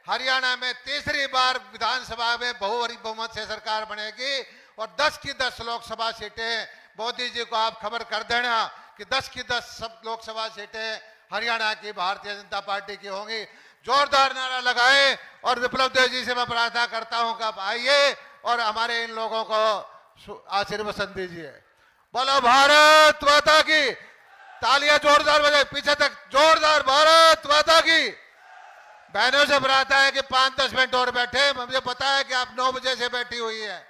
हरियाणा में तीसरी बार विधानसभा में बहुमत से सरकार बनेगी और 10 की 10 लोकसभा सीटें, मोदी जी को आप खबर कर देना कि 10 की 10 सब लोकसभा सीटें हरियाणा की भारतीय जनता पार्टी की होंगी। जोरदार नारा लगाएं और विप्लव देव जी से मैं प्रार्थना करता हूं कि आप आइए और हमारे इन लोगों को आशीर्वचन दीजिए। बोलो भारत माता की, तालियां जोरदार बजाए, पीछे तक जोरदार, भारत माता की। बहनों से प्रार्थना है कि 5-10 मिनट और बैठे, मुझे पता है कि आप 9 बजे से बैठी हुई है।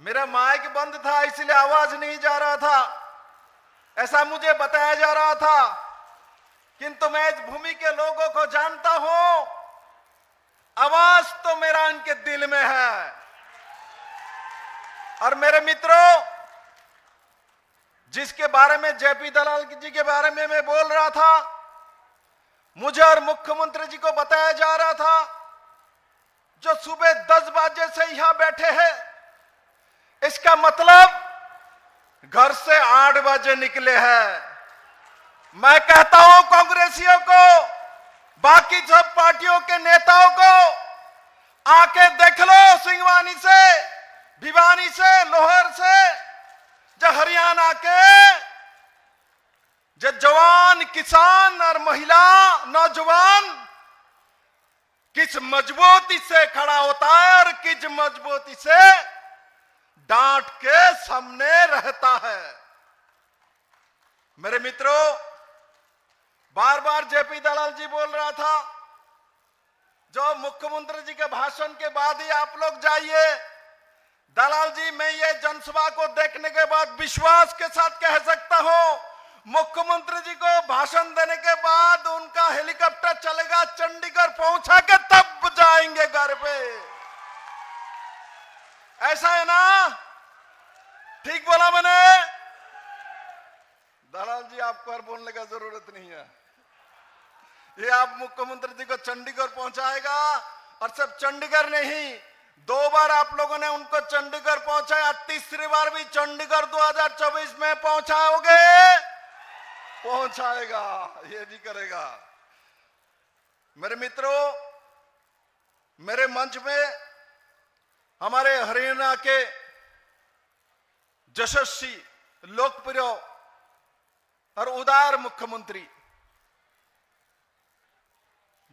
मेरा माइक बंद था इसलिए आवाज नहीं जा रहा था, ऐसा मुझे बताया जा रहा था, किंतु मैं इस भूमि के लोगों को जानता हूं, आवाज तो मेरा इनके दिल में है। और मेरे मित्रों, जिसके बारे में जेपी दलाल जी के बारे में मैं बोल रहा था, मुझे और मुख्यमंत्री जी को बताया जा रहा था, जो सुबह 10 बजे से यहां बैठे हैं, इसका मतलब घर से 8 बजे निकले हैं। मैं कहता हूं कांग्रेसियों को, बाकी सब पार्टियों के नेताओं को, आके देख लो सिंगवानी से, भिवानी से, लोहर से, जो हरियाणा के जो जवान किसान और महिला नौजवान किस मजबूती से खड़ा होता है और किस मजबूती से डांट के सामने रहता है। मेरे मित्रों, बार बार जेपी दलाल जी बोल रहा था, जो मुख्यमंत्री जी के भाषण के बाद ही आप लोग जाइए। दलाल जी, मैं ये जनसभा को देखने के बाद विश्वास के साथ कह सकता हूं, मुख्यमंत्री जी को भाषण देने के बाद उनका हेलीकॉप्टर चलेगा, चंडीगढ़ पहुंचा के तब जाएंगे घर पे। ऐसा है ना? ठीक बोला मैंने? दलाल जी, आपको और बोलने का जरूरत नहीं है। ये आप मुख्यमंत्री जी को चंडीगढ़ पहुंचाएगा और सिर्फ चंडीगढ़ नहीं, 2 बार आप लोगों ने उनको चंडीगढ़ पहुंचाया, तीसरी बार भी चंडीगढ़ 2024 में पहुंचाओगे, पहुंचाएगा, ये भी करेगा। मेरे मित्रों, मेरे मंच में हमारे हरियाणा के यशस्वी, लोकप्रिय और उदार मुख्यमंत्री,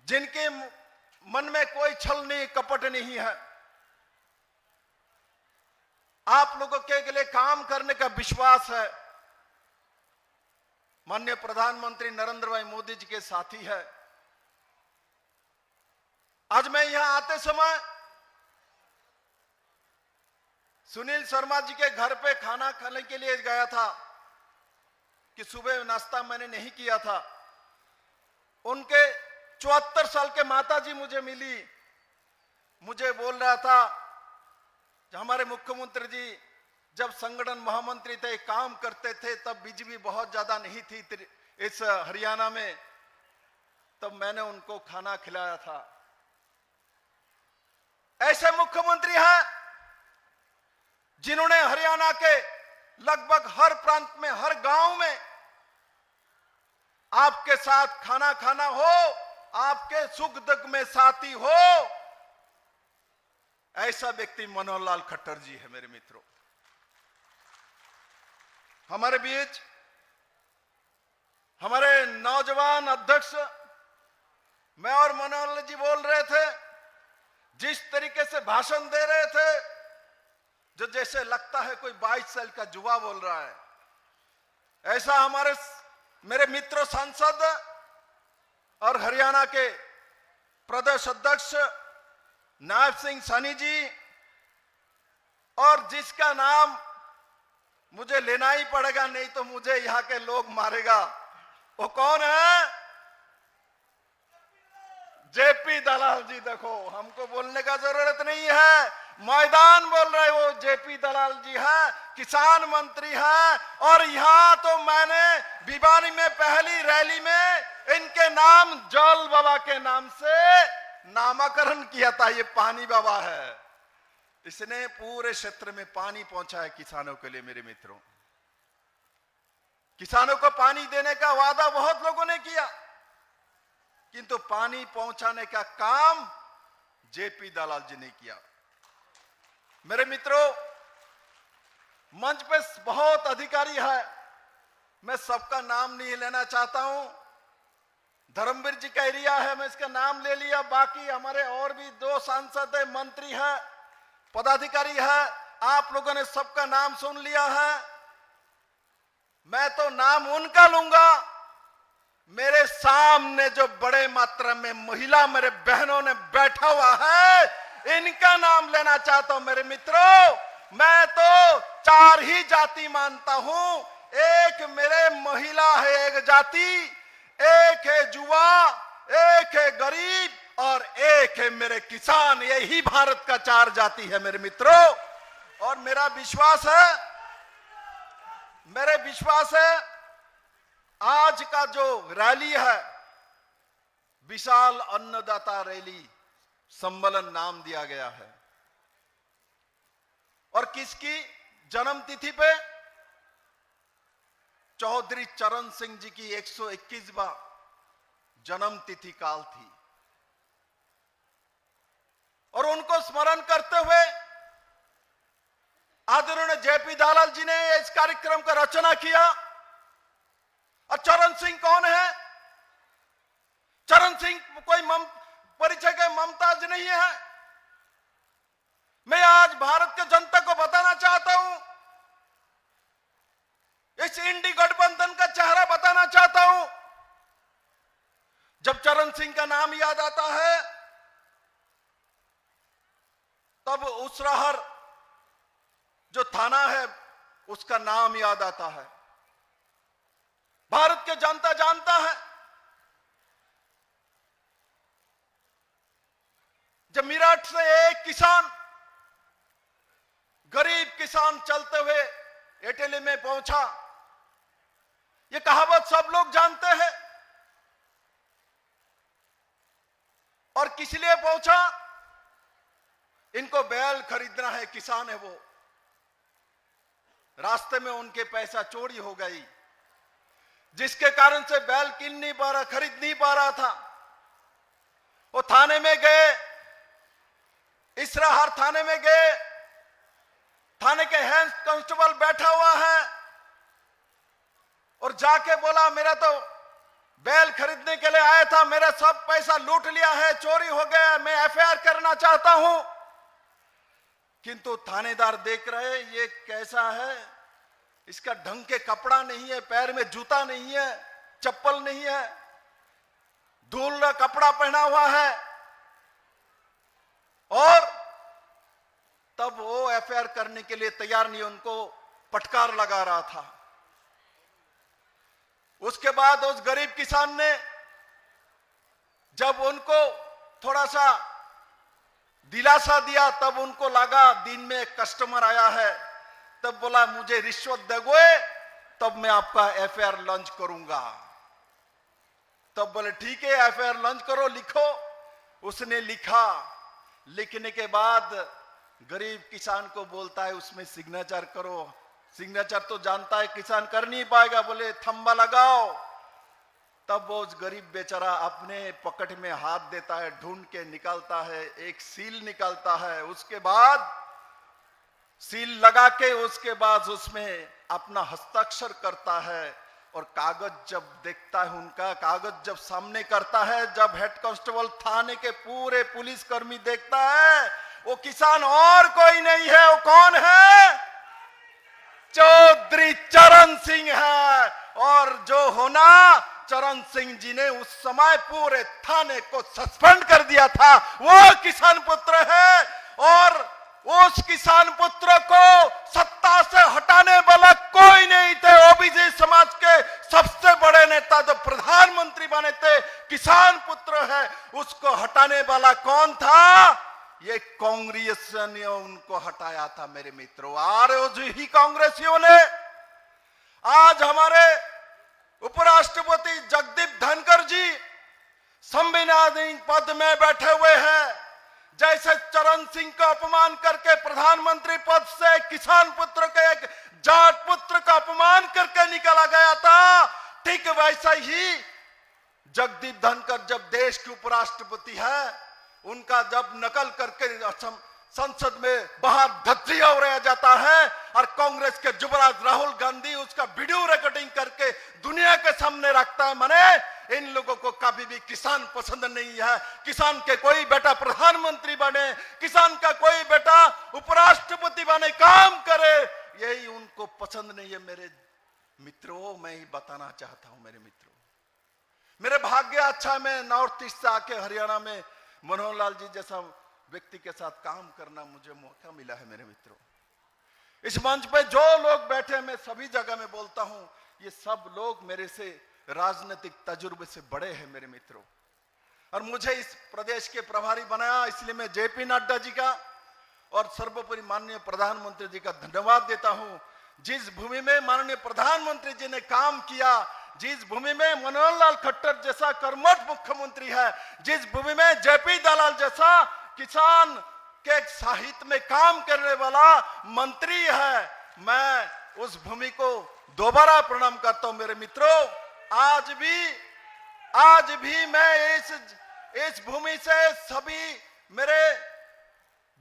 जिनके मन में कोई छल नहीं, कपट नहीं है, आप लोगों के लिए काम करने का विश्वास है, माननीय प्रधानमंत्री नरेंद्र भाई मोदी जी के साथी है। आज मैं यहां आते समय सुनील शर्मा जी के घर पे खाना खाने के लिए गया था कि सुबह नाश्ता मैंने नहीं किया था। उनके 74 साल के माता जी मुझे मिली, मुझे बोल रहा था हमारे मुख्यमंत्री जी जब संगठन महामंत्री थे, काम करते थे, तब बिजली बहुत ज्यादा नहीं थी इस हरियाणा में, तब मैंने उनको खाना खिलाया था। ऐसे मुख्यमंत्री हैं जिन्होंने हरियाणा के लगभग हर प्रांत में, हर गांव में आपके साथ खाना खाना हो, आपके सुख दुख में साथी हो, ऐसा व्यक्ति मनोहर लाल खट्टर जी है। मेरे मित्रों, हमारे बीच हमारे नौजवान अध्यक्ष, मैं और मनोहर जी बोल रहे थे, जिस तरीके से भाषण दे रहे थे, जो जैसे लगता है कोई 22 साल का युवा बोल रहा है, ऐसा हमारे मेरे मित्र सांसद और हरियाणा के प्रदेश अध्यक्ष नायब सिंह सैनी जी, और जिसका नाम मुझे लेना ही पड़ेगा, नहीं तो मुझे यहाँ के लोग मारेगा, वो कौन है? जेपी दलाल जी। देखो, हमको बोलने का जरूरत नहीं है, मैदान बोल रहे वो जेपी दलाल जी है, किसान मंत्री है। और यहाँ तो मैंने भिवानी में पहली रैली में इनके नाम जल बाबा के नाम से नामकरण किया था। ये पानी बाबा है, इसने पूरे क्षेत्र में पानी पहुंचाया किसानों के लिए। मेरे मित्रों, किसानों को पानी देने का वादा बहुत लोगों ने किया, किंतु पानी पहुंचाने का काम जेपी दलाल जी ने किया। मेरे मित्रों, मंच पे बहुत अधिकारी है, मैं सबका नाम नहीं लेना चाहता हूं। धर्मवीर जी का एरिया है, मैं इसका नाम ले लिया। बाकी हमारे और भी 2 सांसद है, मंत्री है, पदाधिकारी है, आप लोगों ने सबका नाम सुन लिया है। मैं तो नाम उनका लूंगा, मेरे सामने जो बड़े मात्रा में महिला मेरे बहनों ने बैठा हुआ है, इनका नाम लेना चाहता हूं। मेरे मित्रों, मैं तो 4 ही जाति मानता हूं। एक मेरे महिला है, एक जाति, एक है युवा, एक है गरीब, और एक है मेरे किसान। यही भारत का 4 जाति है मेरे मित्रों। और मेरा विश्वास है आज का जो रैली है, विशाल अन्नदाता रैली सम्मेलन नाम दिया गया है, और किसकी जन्मतिथि पे? चौधरी चरण सिंह जी की 121वां जन्मतिथि काल थी, और उनको स्मरण करते हुए आदरणीय जेपी दलाल जी ने इस कार्यक्रम का रचना किया। और चरण सिंह कौन है? चरण सिंह कोई परिचय के ममताज नहीं है। मैं आज भारत के जनता को बताना चाहता हूं, इस इंडी गठबंधन का चेहरा बताना चाहता हूं। जब चरण सिंह का नाम याद आता है, तब उसराहर जो थाना है उसका नाम याद आता है। भारत के जनता जानता है, जब मेरठ से एक किसान, गरीब किसान चलते हुए एटेली में पहुंचा, ये कहावत सब लोग जानते हैं। और किस लिए पहुंचा? इनको बैल खरीदना है, किसान है वो, रास्ते में उनके पैसा चोरी हो गई, जिसके कारण से बैल किन नहीं पा रहा, खरीद नहीं पा रहा था। वो थाने में गए, इसराहर थाने में गए, थाने के हेड कांस्टेबल बैठा हुआ है और जाके बोला मेरा तो बैल खरीदने के लिए आया था, मेरा सब पैसा लूट लिया है, चोरी हो गया, मैं एफआईआर करना चाहता हूं। किंतु थानेदार देख रहे ये कैसा है, इसका ढंग के कपड़ा नहीं है, पैर में जूता नहीं है, चप्पल नहीं है, धूल कपड़ा पहना हुआ है, और तब वो एफआईआर करने के लिए तैयार नहीं, उनको पटकार लगा रहा था। उसके बाद उस गरीब किसान ने जब उनको थोड़ा सा दिलासा दिया, तब उनको लगा दिन में एक कस्टमर आया है, तब बोला मुझे रिश्वत दोगे तब मैं आपका एफआईआर लॉन्च करूंगा। तब बोले ठीक है एफआईआर लॉन्च करो, लिखो। उसने लिखा, लिखने के बाद गरीब किसान को बोलता है उसमें सिग्नेचर करो। सिग्नेचर तो जानता है किसान कर नहीं पाएगा, बोले थंबा लगाओ। तब वो उस गरीब बेचारा अपने पॉकेट में हाथ देता है, ढूंढ के निकालता है, एक सील निकालता है, उसके बाद सील लगा के उसके बाद उसमें अपना हस्ताक्षर करता है। और कागज जब देखता है, उनका कागज जब सामने करता है, जब हेड कांस्टेबल थाने के पूरे पुलिस कर्मी देखता है, वो किसान और कोई नहीं है, वो कौन है? चौधरी चरण सिंह है। और जो होना, चरण सिंह जी ने उस समय पूरे थाने को सस्पेंड कर दिया था, वो किसान पुत्र है। और उस किसान पुत्र को सत्ता से हटाने वाला कोई नहीं थे। ओबीसी समाज के सबसे बड़े नेता जो प्रधानमंत्री बने थे, किसान पुत्र है, उसको हटाने वाला कौन था? ये कांग्रेस ने उनको हटाया था मेरे मित्रों। और ही कांग्रेसियों ने आज हमारे उपराष्ट्रपति जगदीप धनखड़ जी संवैधानिक पद में बैठे हुए हैं। जैसे चरण सिंह का अपमान करके प्रधानमंत्री पद से किसान पुत्र के एक जाट पुत्र का अपमान करके निकाला गया था, ठीक वैसा ही जगदीप धनखड़ जब देश के उपराष्ट्रपति है, उनका जब नकल करके संसद में बाहर धज्जियां उड़ाया जाता है और कांग्रेस के युवराज राहुल गांधी उसका वीडियो रिकॉर्डिंग करके दुनिया के सामने रखता है, माने इन लोगों को कभी भी किसान पसंद नहीं है। किसान के कोई बेटा प्रधानमंत्री बने, किसान का कोई बेटा उपराष्ट्रपति बने, काम करे, यही उनको पसंद नहीं है। मेरे मित्रों, मैं ही बताना चाहता हूं मेरे मित्रों, मेरे भाग्य अच्छा, मैं नॉर्थ ईस्ट से आके हरियाणा में मनोहर लाल जी जैसा व्यक्ति के साथ काम करना मुझे मौका मिला है। मेरे मित्रों, इस मंच पे जो लोग बैठे, मैं सभी जगह में बोलता हूं, ये सब लोग मेरे से राजनीतिक तजुर्बे से बड़े हैं मेरे मित्रों। और मुझे इस प्रदेश के प्रभारी बनाया, इसलिए मैं जेपी नड्डा जी का और सर्वोपरि माननीय प्रधानमंत्री जी का धन्यवाद देता हूं। जिस भूमि में माननीय प्रधानमंत्री जी ने काम किया, जिस भूमि में मनोहर लाल खट्टर जैसा कर्मठ मुख्यमंत्री है, जिस भूमि में जेपी दलाल जैसा किसान के साहित्य में काम करने वाला मंत्री है, मैं उस भूमि को दोबारा प्रणाम करता हूं मेरे मित्रों। आज भी मैं इस भूमि से सभी मेरे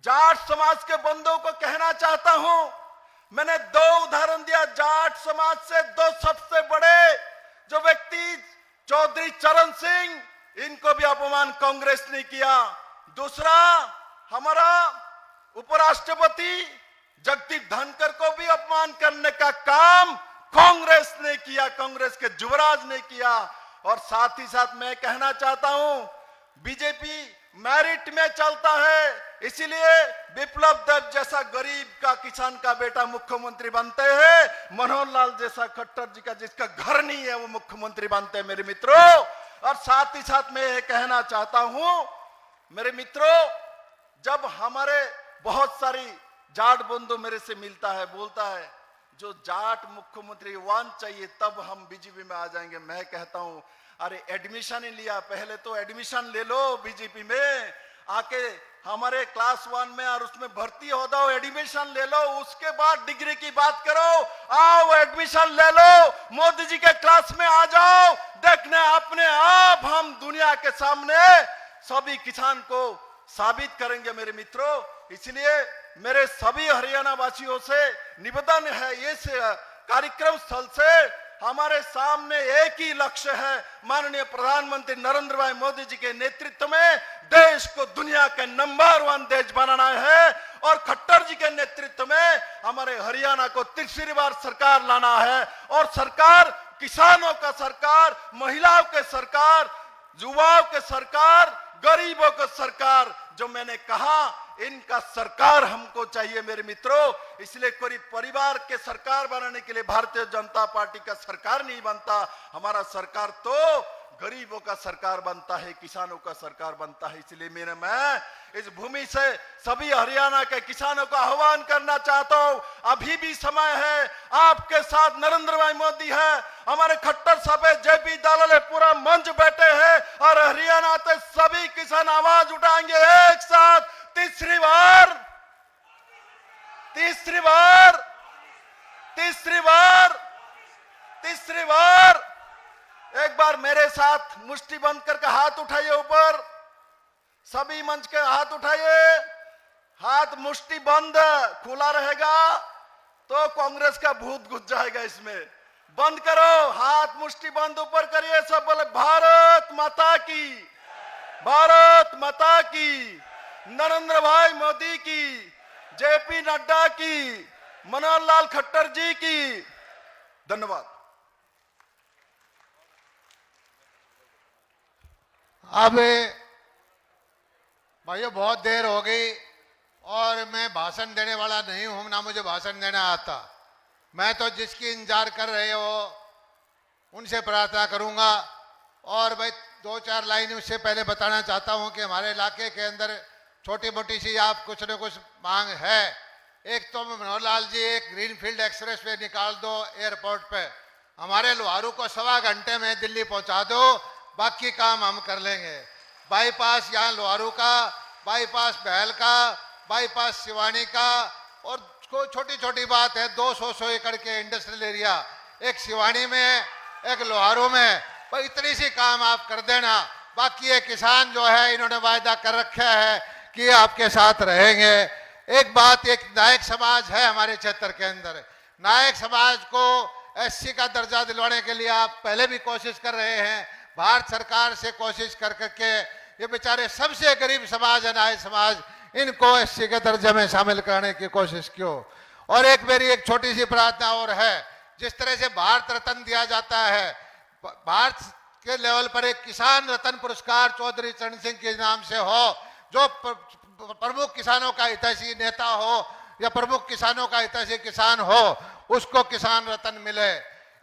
जाट समाज के बंधुओं को कहना चाहता हूं। मैंने दो उदाहरण दिया जाट समाज से, दो सबसे बड़े जो व्यक्ति चौधरी चरण सिंह, इनको भी अपमान कांग्रेस ने किया। दूसरा, हमारा उपराष्ट्रपति जगदीप धनखड़ को भी अपमान करने का काम कांग्रेस ने किया, कांग्रेस के युवराज ने किया। और साथ ही साथ मैं कहना चाहता हूं, बीजेपी मेरिट में चलता है, इसीलिए विप्लव देव जैसा गरीब का किसान का बेटा मुख्यमंत्री बनते हैं, मनोहर लाल जैसा खट्टर जी का जिसका घर नहीं है वो मुख्यमंत्री बनते हैं मेरे मित्रों। और साथ ही साथ मैं ये कहना चाहता हूं मेरे मित्रों, जब हमारे बहुत सारी जाट बंधु मेरे से मिलता है, बोलता है जो जाट मुख्यमंत्री वन चाहिए तब हम बीजेपी में आ जाएंगे, मैं कहता हूं अरे एडमिशन ही लिया, पहले तो एडमिशन ले लो बीजेपी में, आके हमारे क्लास 1 में और उसमें भर्ती हो जाओ, एडमिशन ले लो, उसके बाद डिग्री की बात करो। आओ एडमिशन ले लो, मोदी जी के क्लास में आ जाओ, देखने अपने आप हम दुनिया के सामने सभी किसान को साबित करेंगे मेरे मित्रों। इसलिए मेरे सभी हरियाणा वासियों से निवेदन है, इस कार्यक्रम स्थल से हमारे सामने एक ही लक्ष्य है, माननीय प्रधानमंत्री नरेंद्र भाई मोदी जी के नेतृत्व में देश को दुनिया के नंबर 1 देश बनाना है और खट्टर जी के नेतृत्व में हमारे हरियाणा को तीसरी बार सरकार लाना है। और सरकार किसानों का सरकार, महिलाओं के सरकार, युवाओं के सरकार, गरीबों का सरकार, जो मैंने कहा इनका सरकार हमको चाहिए मेरे मित्रों। इसलिए कोई परिवार के सरकार बनाने के लिए भारतीय जनता पार्टी का सरकार नहीं बनता, हमारा सरकार तो गरीबों का सरकार बनता है, किसानों का सरकार बनता है। इसलिए मैं इस भूमि से सभी हरियाणा के किसानों का आह्वान करना चाहता हूं, अभी भी समय है, आपके साथ नरेंद्र भाई मोदी है, हमारे खट्टर साहब जेपी दलाल पूरा मंच बैठे हैं और हरियाणा से सभी किसान आवाज उठाएंगे एक साथ, तीसरी बार, तीसरी बार, तीसरी बार, तीसरी बार। एक बार मेरे साथ मुट्ठी बंद करके हाथ उठाइए ऊपर, सभी मंच के हाथ उठाइए, हाथ मुट्ठी बंद, खुला रहेगा तो कांग्रेस का भूत घुस जाएगा इसमें। बंद करो, हाथ मुट्ठी बंद ऊपर करिए, सब बोले भारत माता की, भारत माता की, नरेंद्र भाई मोदी की, जेपी नड्डा की, मनोहर लाल खट्टर जी की। धन्यवाद। अब भाइयों बहुत देर हो गई और मैं भाषण देने वाला नहीं हूं, ना मुझे भाषण देना आता। मैं तो जिसकी इंतजार कर रहे हो उनसे प्रार्थना करूंगा। और भाई 2-4 लाइन उससे पहले बताना चाहता हूं कि हमारे इलाके के अंदर छोटी मोटी सी आप कुछ न कुछ मांग है। एक तो मनोहर लाल जी एक ग्रीनफील्ड एक्सप्रेस वे निकाल दो एयरपोर्ट पे, हमारे लोहारू को 1.25 घंटे में दिल्ली पहुंचा दो, बाकी काम हम कर लेंगे। बाईपास यहाँ लोहारू का, बाईपास बहल का, बाईपास सिवानी का, और छोटी छोटी बात है 200 एकड़ के इंडस्ट्रियल एरिया, एक सिवानी में एक लोहारू में, भाई इतनी सी काम आप कर देना। बाकी ये किसान जो है इन्होंने वायदा कर रखा है कि आपके साथ रहेंगे। एक बात, एक नायक समाज है हमारे क्षेत्र के अंदर, नायक समाज को एससी का दर्जा दिलवाने के लिए आप पहले भी कोशिश कर रहे हैं, भारत सरकार से कोशिश कर करके ये बेचारे सबसे गरीब समाज है नायक समाज, इनको एससी के दर्जे में शामिल कराने की कोशिश क्यों। और एक मेरी एक छोटी सी प्रार्थना और है, जिस तरह से भारत रत्न दिया जाता है, भारत के लेवल पर एक किसान रत्न पुरस्कार चौधरी चरण सिंह के नाम से हो, जो प्रमुख किसानों का हितैषी नेता हो या प्रमुख किसानों का हितैषी किसान हो, उसको किसान रत्न मिले।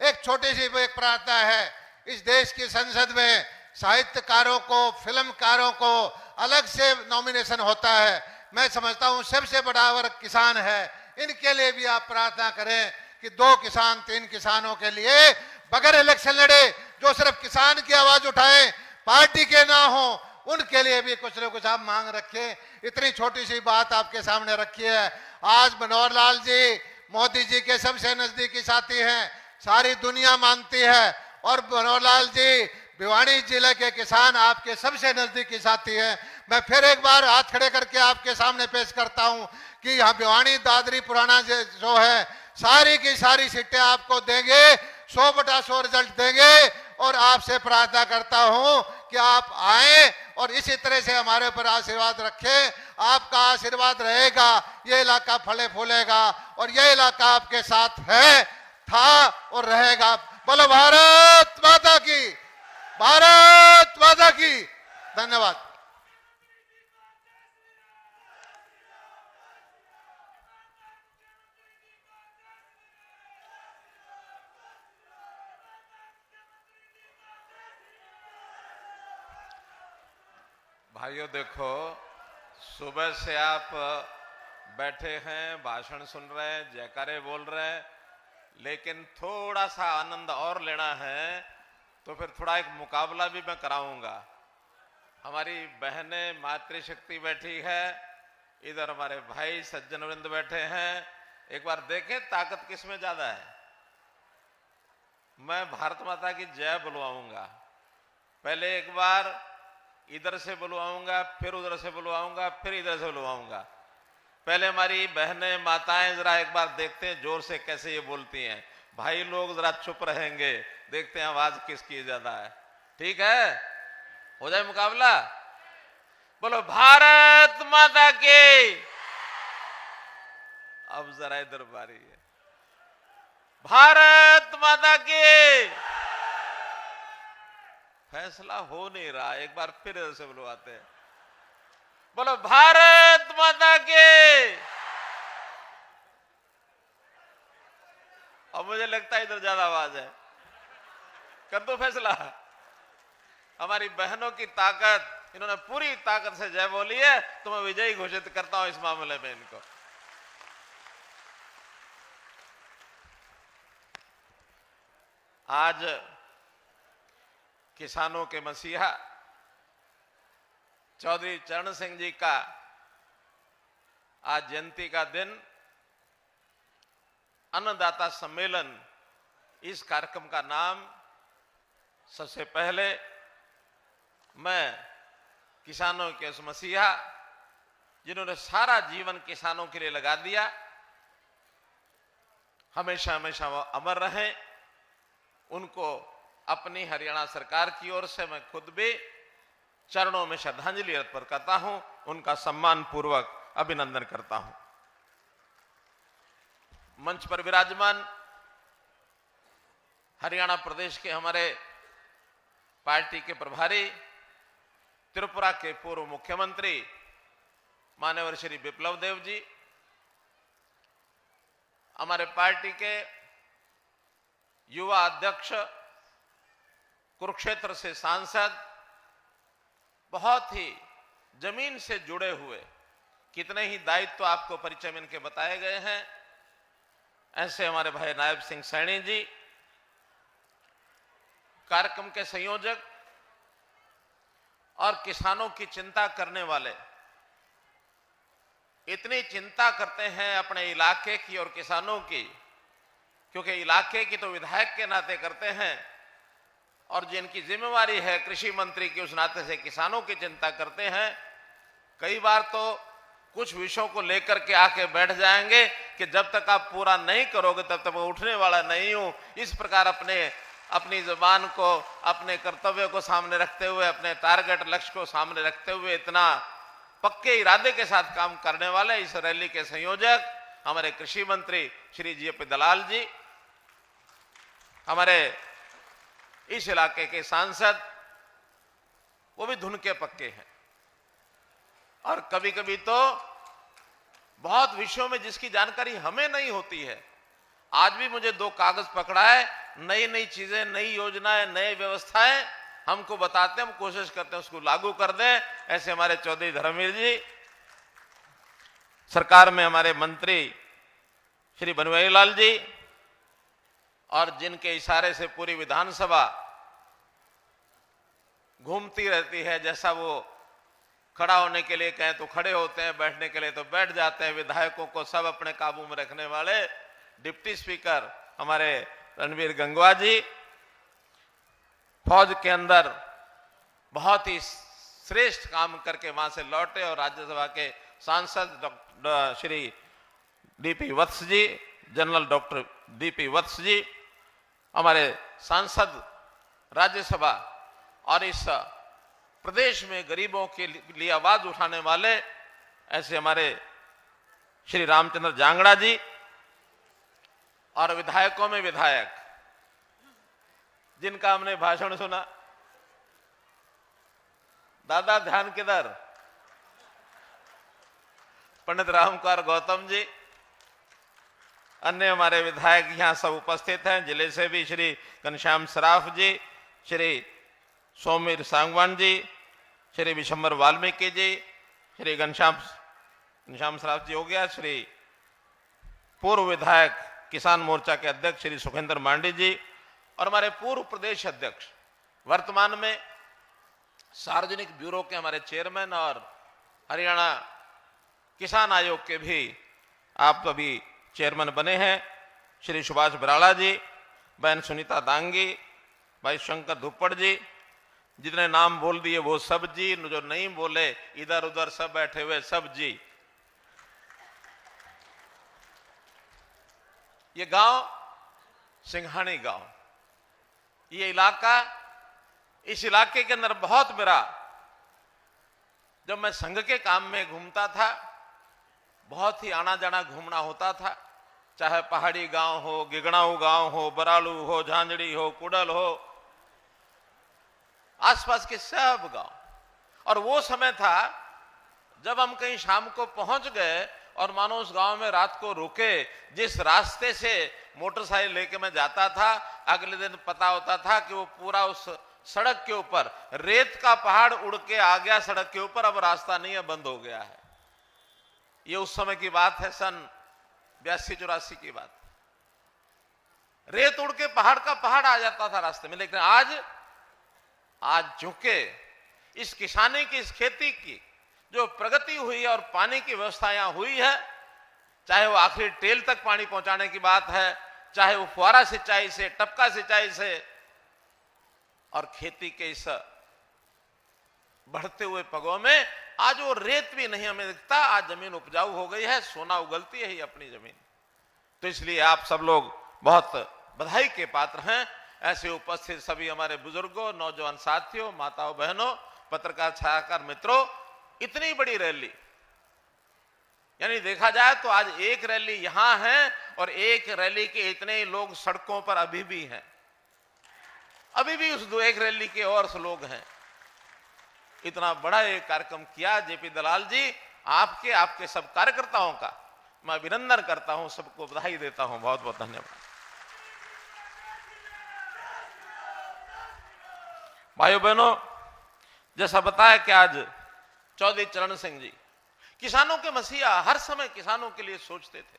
एक छोटी सी एक प्रार्थना है, इस देश की संसद में साहित्यकारों को, फिल्मकारों को अलग से नॉमिनेशन होता है। मैं समझता हूं सबसे बड़ा वर्ग किसान है, इनके लिए भी आप प्रार्थना करें कि 2 किसान 3 किसानों के लिए बगैर इलेक्शन लड़े, जो सिर्फ किसान की आवाज उठाएं, पार्टी के ना हो, उनके लिए भी कुछ न कुछ आप मांग रखें। इतनी छोटी सी बात आपके सामने रखी है। आज मनोहर लाल जी मोदी जी के सबसे नजदीकी साथी हैं, सारी दुनिया मानती है, और मनोहर लाल जी भिवानी जिले के किसान आपके सबसे नजदीकी साथी हैं। मैं फिर एक बार हाथ खड़े करके आपके सामने पेश करता हूं कि यहाँ भिवानी दादरी पुराना जो है, सारी की सारी सीटें आपको देंगे, 100/100 रिजल्ट देंगे। और आपसे प्रार्थना करता हूं कि आप आए और इसी तरह से हमारे ऊपर आशीर्वाद रखें। आपका आशीर्वाद रहेगा, ये इलाका फले फूलेगा और ये इलाका आपके साथ है, था और रहेगा। बोलो भारत माता की, भारत माता की। धन्यवाद। भाइयों देखो, सुबह से आप बैठे हैं, भाषण सुन रहे हैं, जयकारे बोल रहे हैं, लेकिन थोड़ा सा आनंद और लेना है तो फिर थोड़ा एक मुकाबला भी मैं कराऊंगा। हमारी बहनें मातृशक्ति बैठी है, इधर हमारे भाई सज्जन वृंद बैठे हैं। एक बार देखें ताकत किसमें ज्यादा है। मैं भारत माता की जय बुलवाऊंगा। पहले एक बार इधर से बुलवाऊंगा, फिर उधर से बुलवाऊंगा, फिर इधर से बुलवाऊंगा। पहले हमारी बहनें माताएं जरा एक बार देखते हैं जोर से कैसे ये बोलती हैं। भाई लोग जरा चुप रहेंगे, देखते हैं आवाज किसकी ज्यादा है। ठीक है, हो जाए मुकाबला। बोलो भारत माता की। अब जरा इधर बारी है। भारत माता की। फैसला हो नहीं रहा, एक बार फिर इधर से बुलवाते हैं। बोलो भारत माता की। अब मुझे लगता है इधर ज्यादा आवाज है। कर दो फैसला। हमारी बहनों की ताकत, इन्होंने पूरी ताकत से जय बोली है, तो मैं विजयी घोषित करता हूं इस मामले में इनको। आज किसानों के मसीहा चौधरी चरण सिंह जी का आज जयंती का दिन, अन्नदाता सम्मेलन, इस कार्यक्रम का नाम सबसे पहले मैं किसानों के उस मसीहा जिन्होंने सारा जीवन किसानों के लिए लगा दिया, हमेशा हमेशा वो अमर रहें, उनको अपनी हरियाणा सरकार की ओर से मैं खुद भी चरणों में श्रद्धांजलि अर्पण करता हूं, उनका सम्मान पूर्वक अभिनंदन करता हूं। मंच पर विराजमान हरियाणा प्रदेश के हमारे पार्टी के प्रभारी, त्रिपुरा के पूर्व मुख्यमंत्री माननीय श्री विप्लव देव जी, हमारे पार्टी के युवा अध्यक्ष, कुरुक्षेत्र से सांसद, बहुत ही जमीन से जुड़े हुए, कितने ही दायित्व आपको परिचय में इनके बताए गए हैं, ऐसे हमारे भाई नायब सिंह सैनी जी, कार्यक्रम के संयोजक और किसानों की चिंता करने वाले, इतनी चिंता करते हैं अपने इलाके की और किसानों की, क्योंकि इलाके की तो विधायक के नाते करते हैं और जिनकी जिम्मेवारी है कृषि मंत्री की, उस नाते से किसानों की चिंता करते हैं। कई बार तो कुछ विषयों को लेकर के आके बैठ जाएंगे कि जब तक आप पूरा नहीं करोगे तब तक मैं उठने वाला नहीं हूं। इस प्रकार अपनी जुबान को, अपने कर्तव्य को सामने रखते हुए, अपने टारगेट लक्ष्य को सामने रखते हुए इतना पक्के इरादे के साथ काम करने वाले इस रैली के संयोजक हमारे कृषि मंत्री श्री जी.पी. दलाल जी, हमारे इस इलाके के सांसद, वो भी धुन के पक्के हैं और कभी कभी तो बहुत विषयों में जिसकी जानकारी हमें नहीं होती है। आज भी मुझे 2 कागज पकड़ा है, नई नई चीजें, नई योजनाएं, नई व्यवस्थाएं हमको बताते हैं, हम कोशिश करते हैं उसको लागू कर दें। ऐसे हमारे चौधरी धर्मवीर जी, सरकार में हमारे मंत्री श्री बनवारी लाल जी, और जिनके इशारे से पूरी विधानसभा घूमती रहती है, जैसा वो खड़ा होने के लिए कहें तो खड़े होते हैं, बैठने के लिए तो बैठ जाते हैं, विधायकों को सब अपने काबू में रखने वाले डिप्टी स्पीकर हमारे रणबीर गंगवा जी, फौज के अंदर बहुत ही श्रेष्ठ काम करके वहां से लौटे और राज्यसभा के सांसद श्री डीपी वत्स जी, जनरल डॉक्टर डीपी वत्स जी, हमारे सांसद राज्यसभा और इस प्रदेश में गरीबों के लिए आवाज उठाने वाले ऐसे हमारे श्री रामचंद्र जांगड़ा जी, और विधायकों में विधायक जिनका हमने भाषण सुना, दादा ध्यान किधर, पंडित रामकुमार गौतम जी, अन्य हमारे विधायक यहां सब उपस्थित हैं, जिले से भी श्री घनश्याम सराफ जी, श्री सौमीर सांगवान जी, श्री विशंबर वाल्मीकि जी, श्री घनश्याम सराफ जी हो गया, श्री पूर्व विधायक किसान मोर्चा के अध्यक्ष श्री सुखेंद्र मांडी जी, और हमारे पूर्व प्रदेश अध्यक्ष, वर्तमान में सार्वजनिक ब्यूरो के हमारे चेयरमैन और हरियाणा किसान आयोग के भी आप अभी चेयरमैन बने हैं, श्री सुभाष बराड़ा जी, बहन सुनीता दांगी, भाई शंकर धुप्पड़ जी, जितने नाम बोल दिए वो सब जी, जो नहीं बोले इधर उधर सब बैठे हुए सब जी। ये गांव सिंघानी गांव, ये इलाका, इस इलाके के अंदर बहुत मेरा, जब मैं संघ के काम में घूमता था बहुत ही आना जाना घूमना होता था, चाहे पहाड़ी गांव हो, गिगड़ाऊ गांव हो, बरालू हो, झांझड़ी हो, कुडल हो, आसपास के सब गांव। और वो समय था जब हम कहीं शाम को पहुंच गए और मानो उस गांव में रात को रुके, जिस रास्ते से मोटरसाइकिल लेके मैं जाता था, अगले दिन पता होता था कि वो पूरा उस सड़क के ऊपर रेत का पहाड़ उड़ के आ गया सड़क के ऊपर, अब रास्ता नहीं है, बंद हो गया है। ये उस समय की बात है, सन 82-84 की बात। रेत उड़ के पहाड़ का पहाड़ आ जाता था रास्ते में। लेकिन आज चूंकि इस किसानी की, इस खेती की जो प्रगति हुई है और पानी की व्यवस्था यहां हुई है, चाहे वो आखिरी टेल तक पानी पहुंचाने की बात है, चाहे वो फुहारा सिंचाई से, टपका सिंचाई से, और खेती के इस बढ़ते हुए पगों में आज वो रेत भी नहीं हमें दिखता। आज जमीन उपजाऊ हो गई है, सोना उगलती है ही अपनी जमीन। तो इसलिए आप सब लोग बहुत बधाई के पात्र हैं। ऐसे उपस्थित सभी हमारे बुजुर्गों, नौजवान साथियों, माताओं बहनों, पत्रकार छायाकार मित्रों, इतनी बड़ी रैली, यानी देखा जाए तो आज एक रैली यहां है और एक रैली के इतने लोग सड़कों पर अभी भी हैं, अभी भी उस एक रैली के और लोग हैं। इतना बड़ा एक कार्यक्रम किया जेपी दलाल जी, आपके सब कार्यकर्ताओं का मैं अभिनंदन करता हूं, सबको बधाई देता हूं, बहुत बहुत धन्यवाद। भाइयों बहनों, जैसा बताया कि आज चौधरी चरण सिंह जी किसानों के मसीहा, हर समय किसानों के लिए सोचते थे।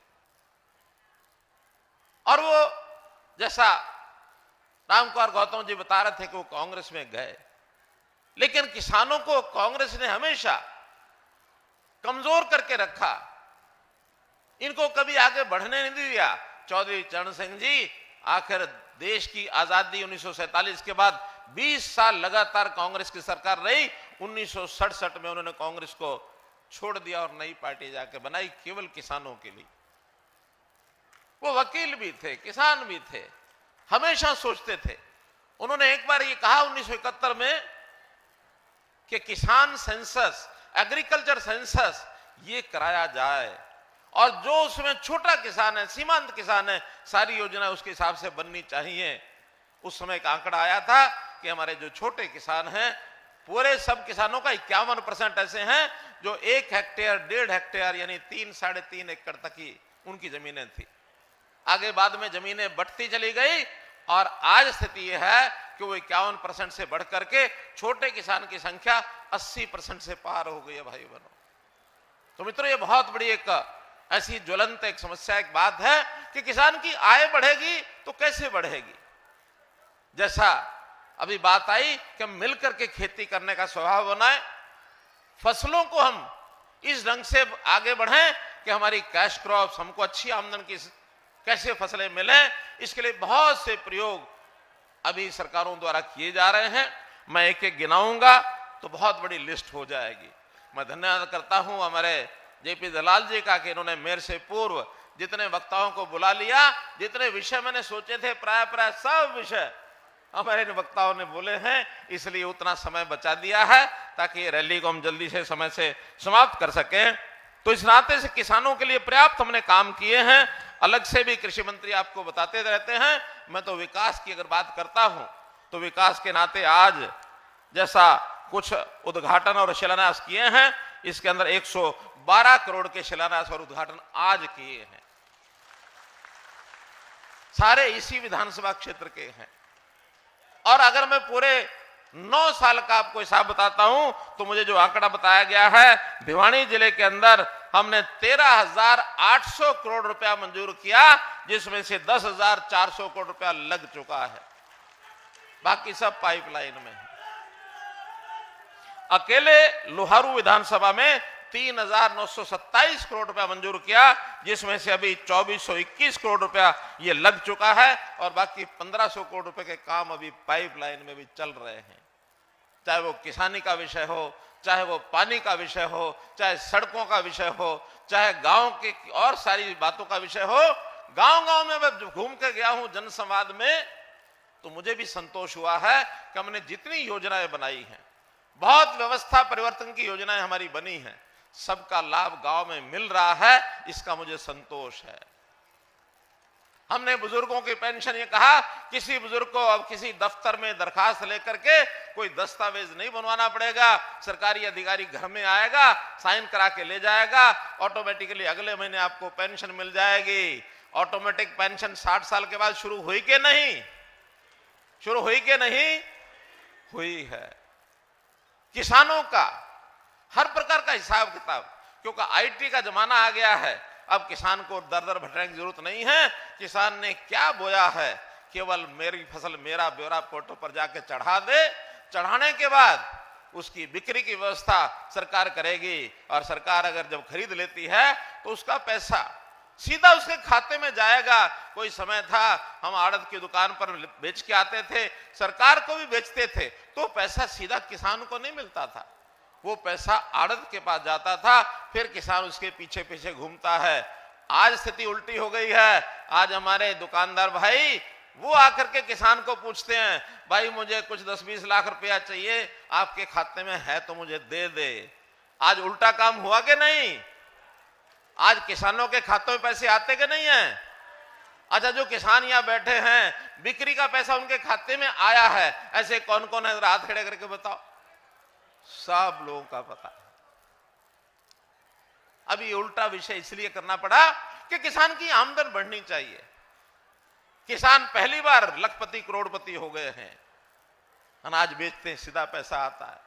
और वो जैसा रामकुमार गौतम जी बता रहे थे कि वो कांग्रेस में गए, लेकिन किसानों को कांग्रेस ने हमेशा कमजोर करके रखा, इनको कभी आगे बढ़ने नहीं दिया। चौधरी चरण सिंह जी आखिर देश की आजादी 1947 के बाद 20 साल लगातार कांग्रेस की सरकार रही। 1967 में उन्होंने कांग्रेस को छोड़ दिया और नई पार्टी जाके बनाई केवल किसानों के लिए। वो वकील भी थे, किसान भी थे, हमेशा सोचते थे। उन्होंने एक बार ये कहा 1971 में कि किसान सेंसस, एग्रीकल्चर सेंसस ये कराया जाए और जो उसमें छोटा किसान है, सीमांत किसान है, सारी योजना उसके हिसाब से बननी चाहिए। उस समय का आंकड़ा आया था कि हमारे जो छोटे किसान हैं, पूरे सब किसानों का 51% ऐसे हैं जो 1 हेक्टेयर, 1.5 हेक्टेयर यानी 3-3.5 एकड़ तक ही उनकी जमीनें थी। आगे बाद में जमीनें बढ़ती चली गई और आज स्थिति यह है कि वो 51% से बढ़ करके छोटे किसान की संख्या 80% से पार हो गई है। भाई बहनों, तो मित्रों, ये बहुत बड़ी एक ऐसी ज्वलंत एक समस्या, एक बात है कि किसान की आय बढ़ेगी तो कैसे बढ़ेगी। जैसा अभी बात आई कि हम मिलकर के खेती करने का स्वभाव बनाए, फसलों को हम इस ढंग से आगे बढ़ें कि हमारी कैश क्रॉप्स, हमको अच्छी आमदन की कैसे फसलें मिलें, इसके लिए बहुत से प्रयोग अभी सरकारों द्वारा किए जा रहे हैं। मैं एक एक गिनाऊंगा तो बहुत बड़ी लिस्ट हो जाएगी। मैं धन्यवाद करता हूं हमारे जेपी दलाल जी का कि इन्होंने मेरे से पूर्व जितने वक्ताओं को बुला लिया, जितने विषय मैंने सोचे थे प्राय सब विषय हमारे इन वक्ताओं ने बोले हैं, इसलिए उतना समय बचा दिया है ताकि रैली को हम जल्दी से समय से समाप्त कर सकें। तो इस नाते से किसानों के लिए पर्याप्त हमने काम किए हैं। अलग से भी कृषि मंत्री आपको बताते रहते हैं। मैं तो विकास की अगर बात करता हूं तो विकास के नाते आज जैसा कुछ उद्घाटन और शिलान्यास किए हैं, इसके अंदर 112 करोड़ के शिलान्यास और उद्घाटन आज किए हैं, सारे इसी विधानसभा क्षेत्र के हैं। और अगर मैं पूरे 9 साल का आपको हिसाब बताता हूं तो मुझे जो आंकड़ा बताया गया है, भिवानी जिले के अंदर हमने 13,800 करोड़ रुपया मंजूर किया, जिसमें से 10,400 करोड़ रुपया लग चुका है, बाकी सब पाइपलाइन में है। अकेले लोहारू विधानसभा में 3,927 करोड़ रुपया मंजूर किया, जिसमें से अभी 2,421 करोड़ रुपया ये लग चुका है और बाकी 1,500 करोड़ रुपए के काम अभी पाइपलाइन में भी चल रहे हैं। चाहे वो किसानी का विषय हो, चाहे वो पानी का विषय हो, चाहे सड़कों का विषय हो, चाहे गांव की और सारी बातों का विषय हो। गांव-गांव में मैं घूम कर गया हूं जनसंवाद में, तो मुझे भी संतोष हुआ है कि हमने जितनी योजनाएं बनाई हैं, बहुत व्यवस्था परिवर्तन की योजनाएं हमारी बनी हैं, सबका लाभ गांव में मिल रहा है, इसका मुझे संतोष है। हमने बुजुर्गों की पेंशन, ये कहा किसी बुजुर्ग को अब किसी दफ्तर में दरखास्त लेकर के कोई दस्तावेज नहीं बनवाना पड़ेगा, सरकारी अधिकारी घर में आएगा, साइन करा के ले जाएगा, ऑटोमेटिकली अगले महीने आपको पेंशन मिल जाएगी। ऑटोमेटिक पेंशन 60 साल के बाद शुरू हुई कि नहीं? शुरू हुई कि नहीं हुई है। किसानों का हर प्रकार का हिसाब किताब, क्योंकि आईटी का जमाना आ गया है, अब किसान को दर दर भटकने की जरूरत नहीं है। किसान ने क्या बोया है, केवल मेरी फसल मेरा ब्यौरा पोर्टल पर जाके चढ़ा दे, चढ़ाने के बाद उसकी बिक्री की व्यवस्था सरकार करेगी और सरकार अगर जब खरीद लेती है तो उसका पैसा सीधा उसके खाते में जाएगा। कोई समय था हम आड़त की दुकान पर बेच के आते थे, सरकार को भी बेचते थे, तो पैसा सीधा किसान को नहीं मिलता था, वो पैसा आड़त के पास जाता था, फिर किसान उसके पीछे पीछे घूमता है। आज स्थिति उल्टी हो गई है। आज हमारे दुकानदार भाई वो आकर के किसान को पूछते हैं, भाई मुझे कुछ 10-20 लाख रुपया चाहिए, आपके खाते में है तो मुझे दे दे। आज उल्टा काम हुआ कि नहीं? आज किसानों के खातों में पैसे आते कि नहीं है? अच्छा, जो किसान यहां बैठे हैं, बिक्री का पैसा उनके खाते में आया है, ऐसे कौन कौन है? हाथ खड़े करके बताओ। सब लोगों का पता है। अब ये उल्टा विषय इसलिए करना पड़ा कि किसान की आमदन बढ़नी चाहिए। किसान पहली बार लखपति करोड़पति हो गए हैं, अनाज बेचते हैं, सीधा पैसा आता है।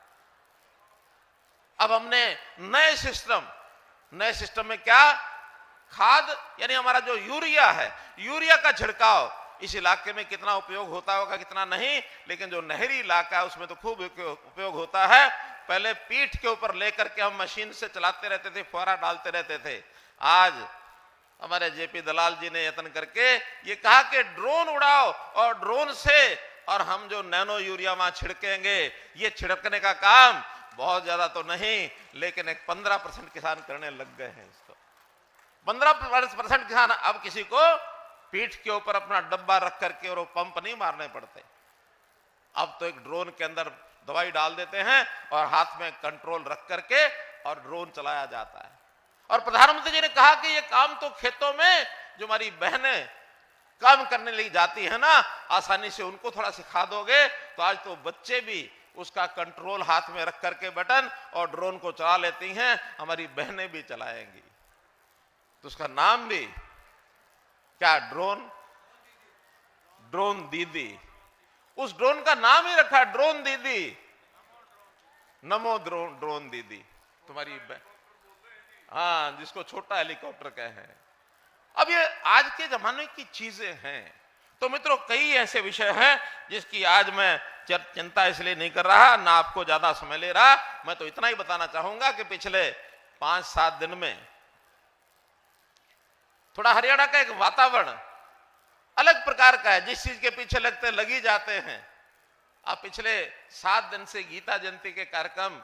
अब हमने नए सिस्टम में क्या, खाद यानी हमारा जो यूरिया है, यूरिया का छिड़काव इस इलाके में कितना उपयोग होता होगा कितना नहीं, लेकिन जो नहरी इलाका है उसमें तो खूब उपयोग होता है। पहले पीठ के ऊपर लेकर के हम मशीन से चलाते रहते थे, फुहारा डालते रहते थे। आज हमारे जेपी दलाल जी ने यत्न करके ये कहा कि ड्रोन उड़ाओ और ड्रोन से और हम जो नैनो यूरिया वहां छिड़केंगे। ये छिड़कने का काम बहुत ज्यादा तो नहीं, लेकिन एक 15% किसान करने लग गए हैं इसको। 15% किसान अब किसी को पीठ के ऊपर अपना डब्बा रख करके और वो पंप नहीं मारने पड़ते। अब तो एक ड्रोन के अंदर दवाई डाल देते हैं और हाथ में कंट्रोल रख करके और ड्रोन चलाया जाता है। और प्रधानमंत्री जी ने कहा कि ये काम तो खेतों में जो हमारी बहनें काम करने लगी जाती है ना, आसानी से उनको थोड़ा सिखा दोगे तो आज तो बच्चे भी उसका कंट्रोल हाथ में रख करके बटन और ड्रोन को चला लेती हैं, हमारी बहनें भी चलाएंगी। तो उसका नाम भी क्या, ड्रोन दीदी। उस ड्रोन का नाम ही रखा ड्रोन दीदी, नमो ड्रोन दीदी तुम्हारी हाँ, जिसको छोटा हेलीकॉप्टर कहे हैं। अब ये आज के जमाने की चीजें हैं। तो मित्रों, कई ऐसे विषय हैं जिसकी आज मैं चिंता इसलिए नहीं कर रहा, ना आपको ज्यादा समय ले रहा। मैं तो इतना ही बताना चाहूंगा कि पिछले 5-7 दिन में थोड़ा हरियाणा का एक वातावरण अलग प्रकार का है। जिस चीज के पीछे लगते लगी जाते हैं। अब पिछले 7 दिन से गीता जयंती के कार्यक्रम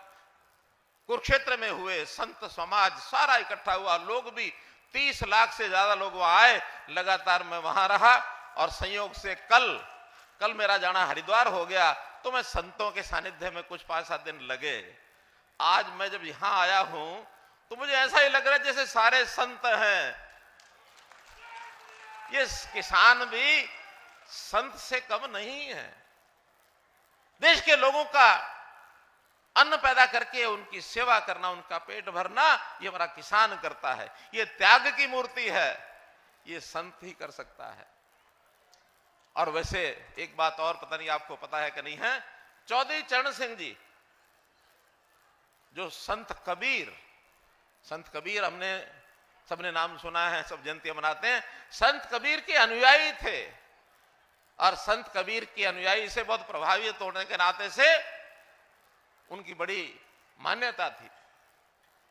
कुरुक्षेत्र में हुए, संत समाज सारा इकट्ठा हुआ, लोग भी 30 लाख से ज्यादा लोग वहां आए। लगातार मैं वहां रहा और संयोग से कल मेरा जाना हरिद्वार हो गया, तो मैं संतों के सानिध्य में कुछ 5-7 दिन लगे। आज मैं जब यहां आया हूं तो मुझे ऐसा ही लग रहा है जैसे सारे संत हैं। ये किसान भी संत से कम नहीं है। देश के लोगों का अन्न पैदा करके उनकी सेवा करना, उनका पेट भरना, ये हमारा किसान करता है। ये त्याग की मूर्ति है, ये संत ही कर सकता है। और वैसे एक बात और, पता नहीं आपको पता है कि नहीं है, चौधरी चरण सिंह जी जो संत कबीर हमने सबने नाम सुना है, सब जयंती मनाते हैं। संत कबीर के अनुयायी थे और संत कबीर के अनुयायी से बहुत प्रभावित होने के नाते से उनकी बड़ी मान्यता थी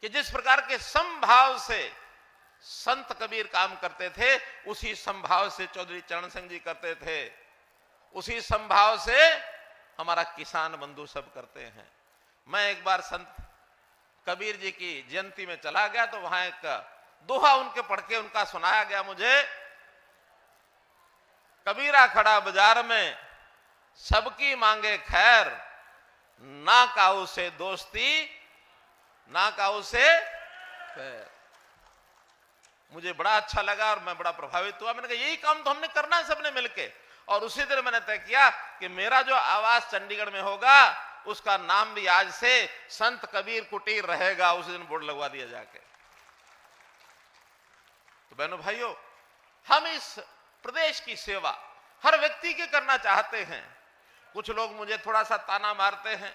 कि जिस प्रकार के समभाव से संत कबीर काम करते थे, उसी समभाव से चौधरी चरण सिंह जी करते थे, उसी समभाव से हमारा किसान बंधु सब करते हैं। मैं एक बार संत कबीर जी की जयंती में चला गया तो वहां एक दोहा उनके पढ़ के उनका सुनाया गया मुझे। कबीरा खड़ा बाजार में सबकी मांगे खैर, ना काऊ से दोस्ती ना काऊ से खैर। मुझे बड़ा अच्छा लगा और मैं बड़ा प्रभावित हुआ। मैंने कहा यही काम तो हमने करना है सबने मिलके। और उसी दिन मैंने तय किया कि मेरा जो आवास चंडीगढ़ में होगा उसका नाम भी आज से संत कबीर कुटीर रहेगा। उस दिन बोर्ड लगवा दिया जाके। तो बहनों भाइयों, हम इस प्रदेश की सेवा हर व्यक्ति की करना चाहते हैं। कुछ लोग मुझे थोड़ा सा ताना मारते हैं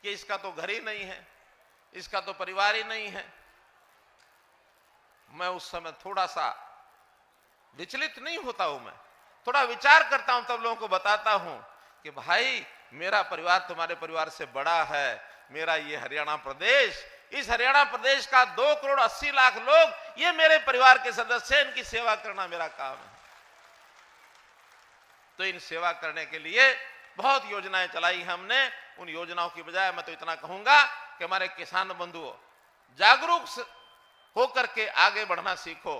कि इसका तो घर ही नहीं है, इसका तो परिवार ही नहीं है। मैं उस समय थोड़ा सा विचलित नहीं होता हूं, मैं थोड़ा विचार करता हूं, तब लोगों को बताता हूं कि भाई मेरा परिवार तुम्हारे परिवार से बड़ा है। मेरा ये हरियाणा प्रदेश, इस हरियाणा प्रदेश का 2,80,00,000 लोग ये मेरे परिवार के सदस्य हैं, इनकी सेवा करना मेरा काम है। तो इन सेवा करने के लिए बहुत योजनाएं चलाई हमने। उन योजनाओं की बजाय मैं तो इतना कहूंगा कि हमारे किसान बंधुओं जागरूक होकर के आगे बढ़ना सीखो।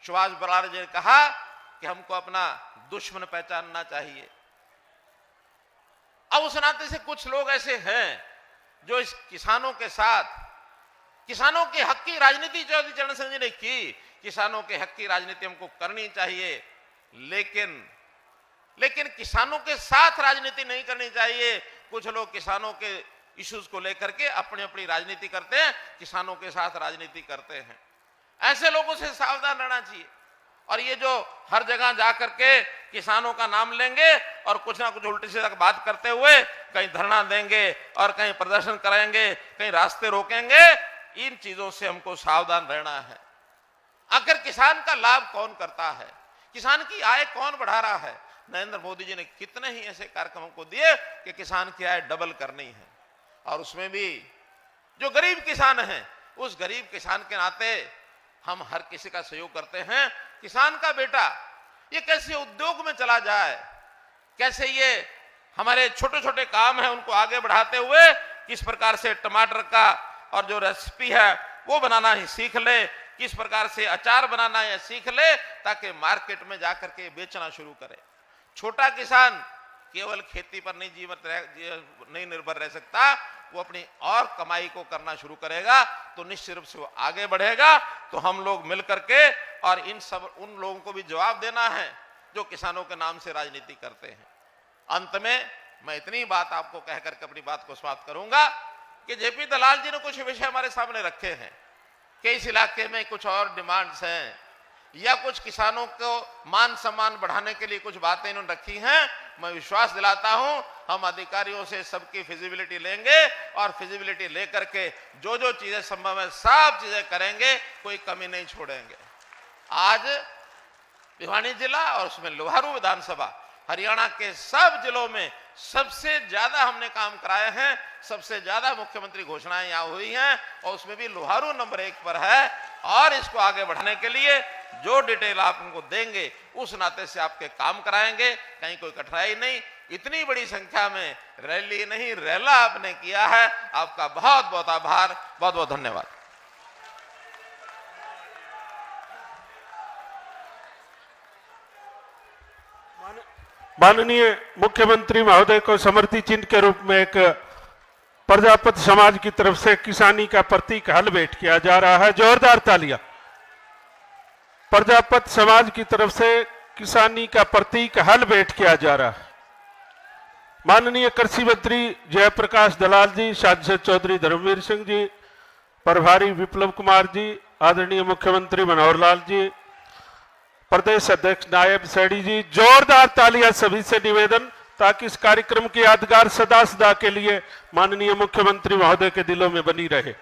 सुभाष बराड़ जी ने कहा कि हमको अपना दुश्मन पहचानना चाहिए। अब उस नाते से कुछ लोग ऐसे हैं जो इस किसानों के साथ, किसानों के हक की राजनीति चौधरी चरण सिंह जी ने की, किसानों के हक की राजनीति हमको करनी चाहिए, लेकिन किसानों के साथ राजनीति नहीं करनी चाहिए। कुछ लोग किसानों के इश्यूज को लेकर के अपनी अपनी राजनीति करते हैं, किसानों के साथ राजनीति करते हैं। ऐसे लोगों से सावधान रहना चाहिए। और ये जो हर जगह जाकर के किसानों का नाम लेंगे और कुछ ना कुछ उल्टी सीधी बात करते हुए कहीं धरना देंगे और कहीं प्रदर्शन कराएंगे, कहीं रास्ते रोकेंगे, इन चीजों से हमको सावधान रहना है। आखिर किसान का लाभ कौन करता है, किसान की आय कौन बढ़ा रहा है? नरेंद्र मोदी जी ने कितने ही ऐसे कार्यक्रमों को दिए कि किसान की आय डबल करनी है। और उसमें भी जो गरीब किसान हैं, उस गरीब किसान के नाते हम हर किसी का सहयोग करते हैं। किसान का बेटा ये कैसे उद्योग में चला जाए, कैसे ये हमारे छोटे छोटे काम हैं उनको आगे बढ़ाते हुए किस प्रकार से टमाटर का और जो रेसिपी है वो बनाना ही सीख ले, किस प्रकार से अचार बनाना है सीख ले, ताकि मार्केट में जाकर के बेचना शुरू करे। छोटा किसान केवल खेती पर नहीं निर्भर रह सकता, वो अपनी और कमाई को करना शुरू करेगा तो निश्चित रूप से वो आगे बढ़ेगा। तो हम लोग मिलकर के और उन लोगों को भी जवाब देना है जो किसानों के नाम से राजनीति करते हैं। अंत में मैं इतनी बात आपको कहकर के अपनी बात को समाप्त करूंगा कि जेपी दलाल जी ने कुछ विषय हमारे सामने रखे हैं कि इस इलाके में कुछ और डिमांड्स हैं या कुछ किसानों को मान सम्मान बढ़ाने के लिए कुछ बातें इन्होंने रखी हैं। मैं विश्वास दिलाता हूं हम अधिकारियों से सबकी फिजिबिलिटी लेंगे और फिजिबिलिटी लेकर के जो जो चीजें संभव है सब चीजें करेंगे, कोई कमी नहीं छोड़ेंगे। आज भिवानी जिला और उसमें लोहारू विधानसभा हरियाणा के सब जिलों में सबसे ज्यादा हमने काम कराए हैं, सबसे ज्यादा मुख्यमंत्री घोषणाएं यहां हुई हैं और उसमें भी लोहारू नंबर 1 पर है। और इसको आगे बढ़ाने के लिए जो डिटेल आप उनको देंगे उस नाते से आपके काम कराएंगे, कहीं कोई कठिनाई नहीं। इतनी बड़ी संख्या में रैली नहीं रैला आपने किया है, आपका बहुत बहुत आभार, बहुत बहुत धन्यवाद। माननीय मुख्यमंत्री महोदय को समृति चिन्ह के रूप में एक प्रजापति समाज की तरफ से किसानी का प्रतीक हल भेंट किया जा रहा है। जोरदार तालियां। प्रजापति समाज की तरफ से किसानी का प्रतीक हल भेंट किया जा रहा है। माननीय कृषि मंत्री जयप्रकाश दलाल जी, सांसद चौधरी धर्मवीर सिंह जी, प्रभारी विप्लव कुमार जी, आदरणीय मुख्यमंत्री मनोहर लाल जी, प्रदेश अध्यक्ष नायब सैनी जी, जोरदार तालियां सभी से निवेदन, ताकि इस कार्यक्रम की यादगार सदा सदा के लिए माननीय मुख्यमंत्री महोदय के दिलों में बनी रहे।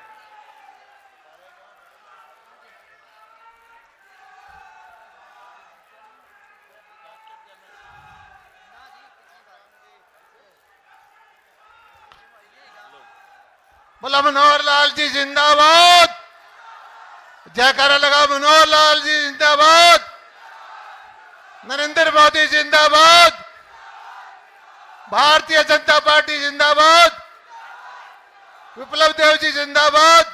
लगा मनोहर लाल जी जिंदाबाद, जयकारा लगा मनोहर लाल जी जिंदाबाद, नरेंद्र मोदी जिंदाबाद, भारतीय जनता पार्टी जिंदाबाद, विप्लव देव जी जिंदाबाद,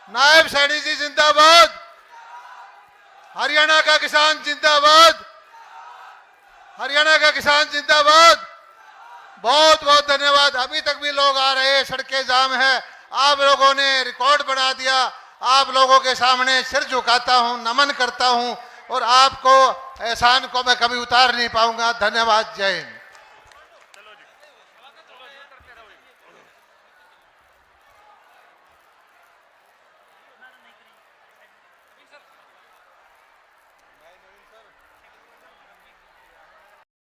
नायब सैनी जी जिंदाबाद, हरियाणा का किसान जिंदाबाद, हरियाणा का किसान जिंदाबाद। बहुत बहुत धन्यवाद। अभी तक भी लोग आ रहे हैं, सड़कें जाम है, आप लोगों ने रिकॉर्ड बना दिया। आप लोगों के सामने सिर झुकाता हूं, नमन करता हूं, और आपको एहसान को मैं कभी उतार नहीं पाऊंगा। धन्यवाद। जय हिंद।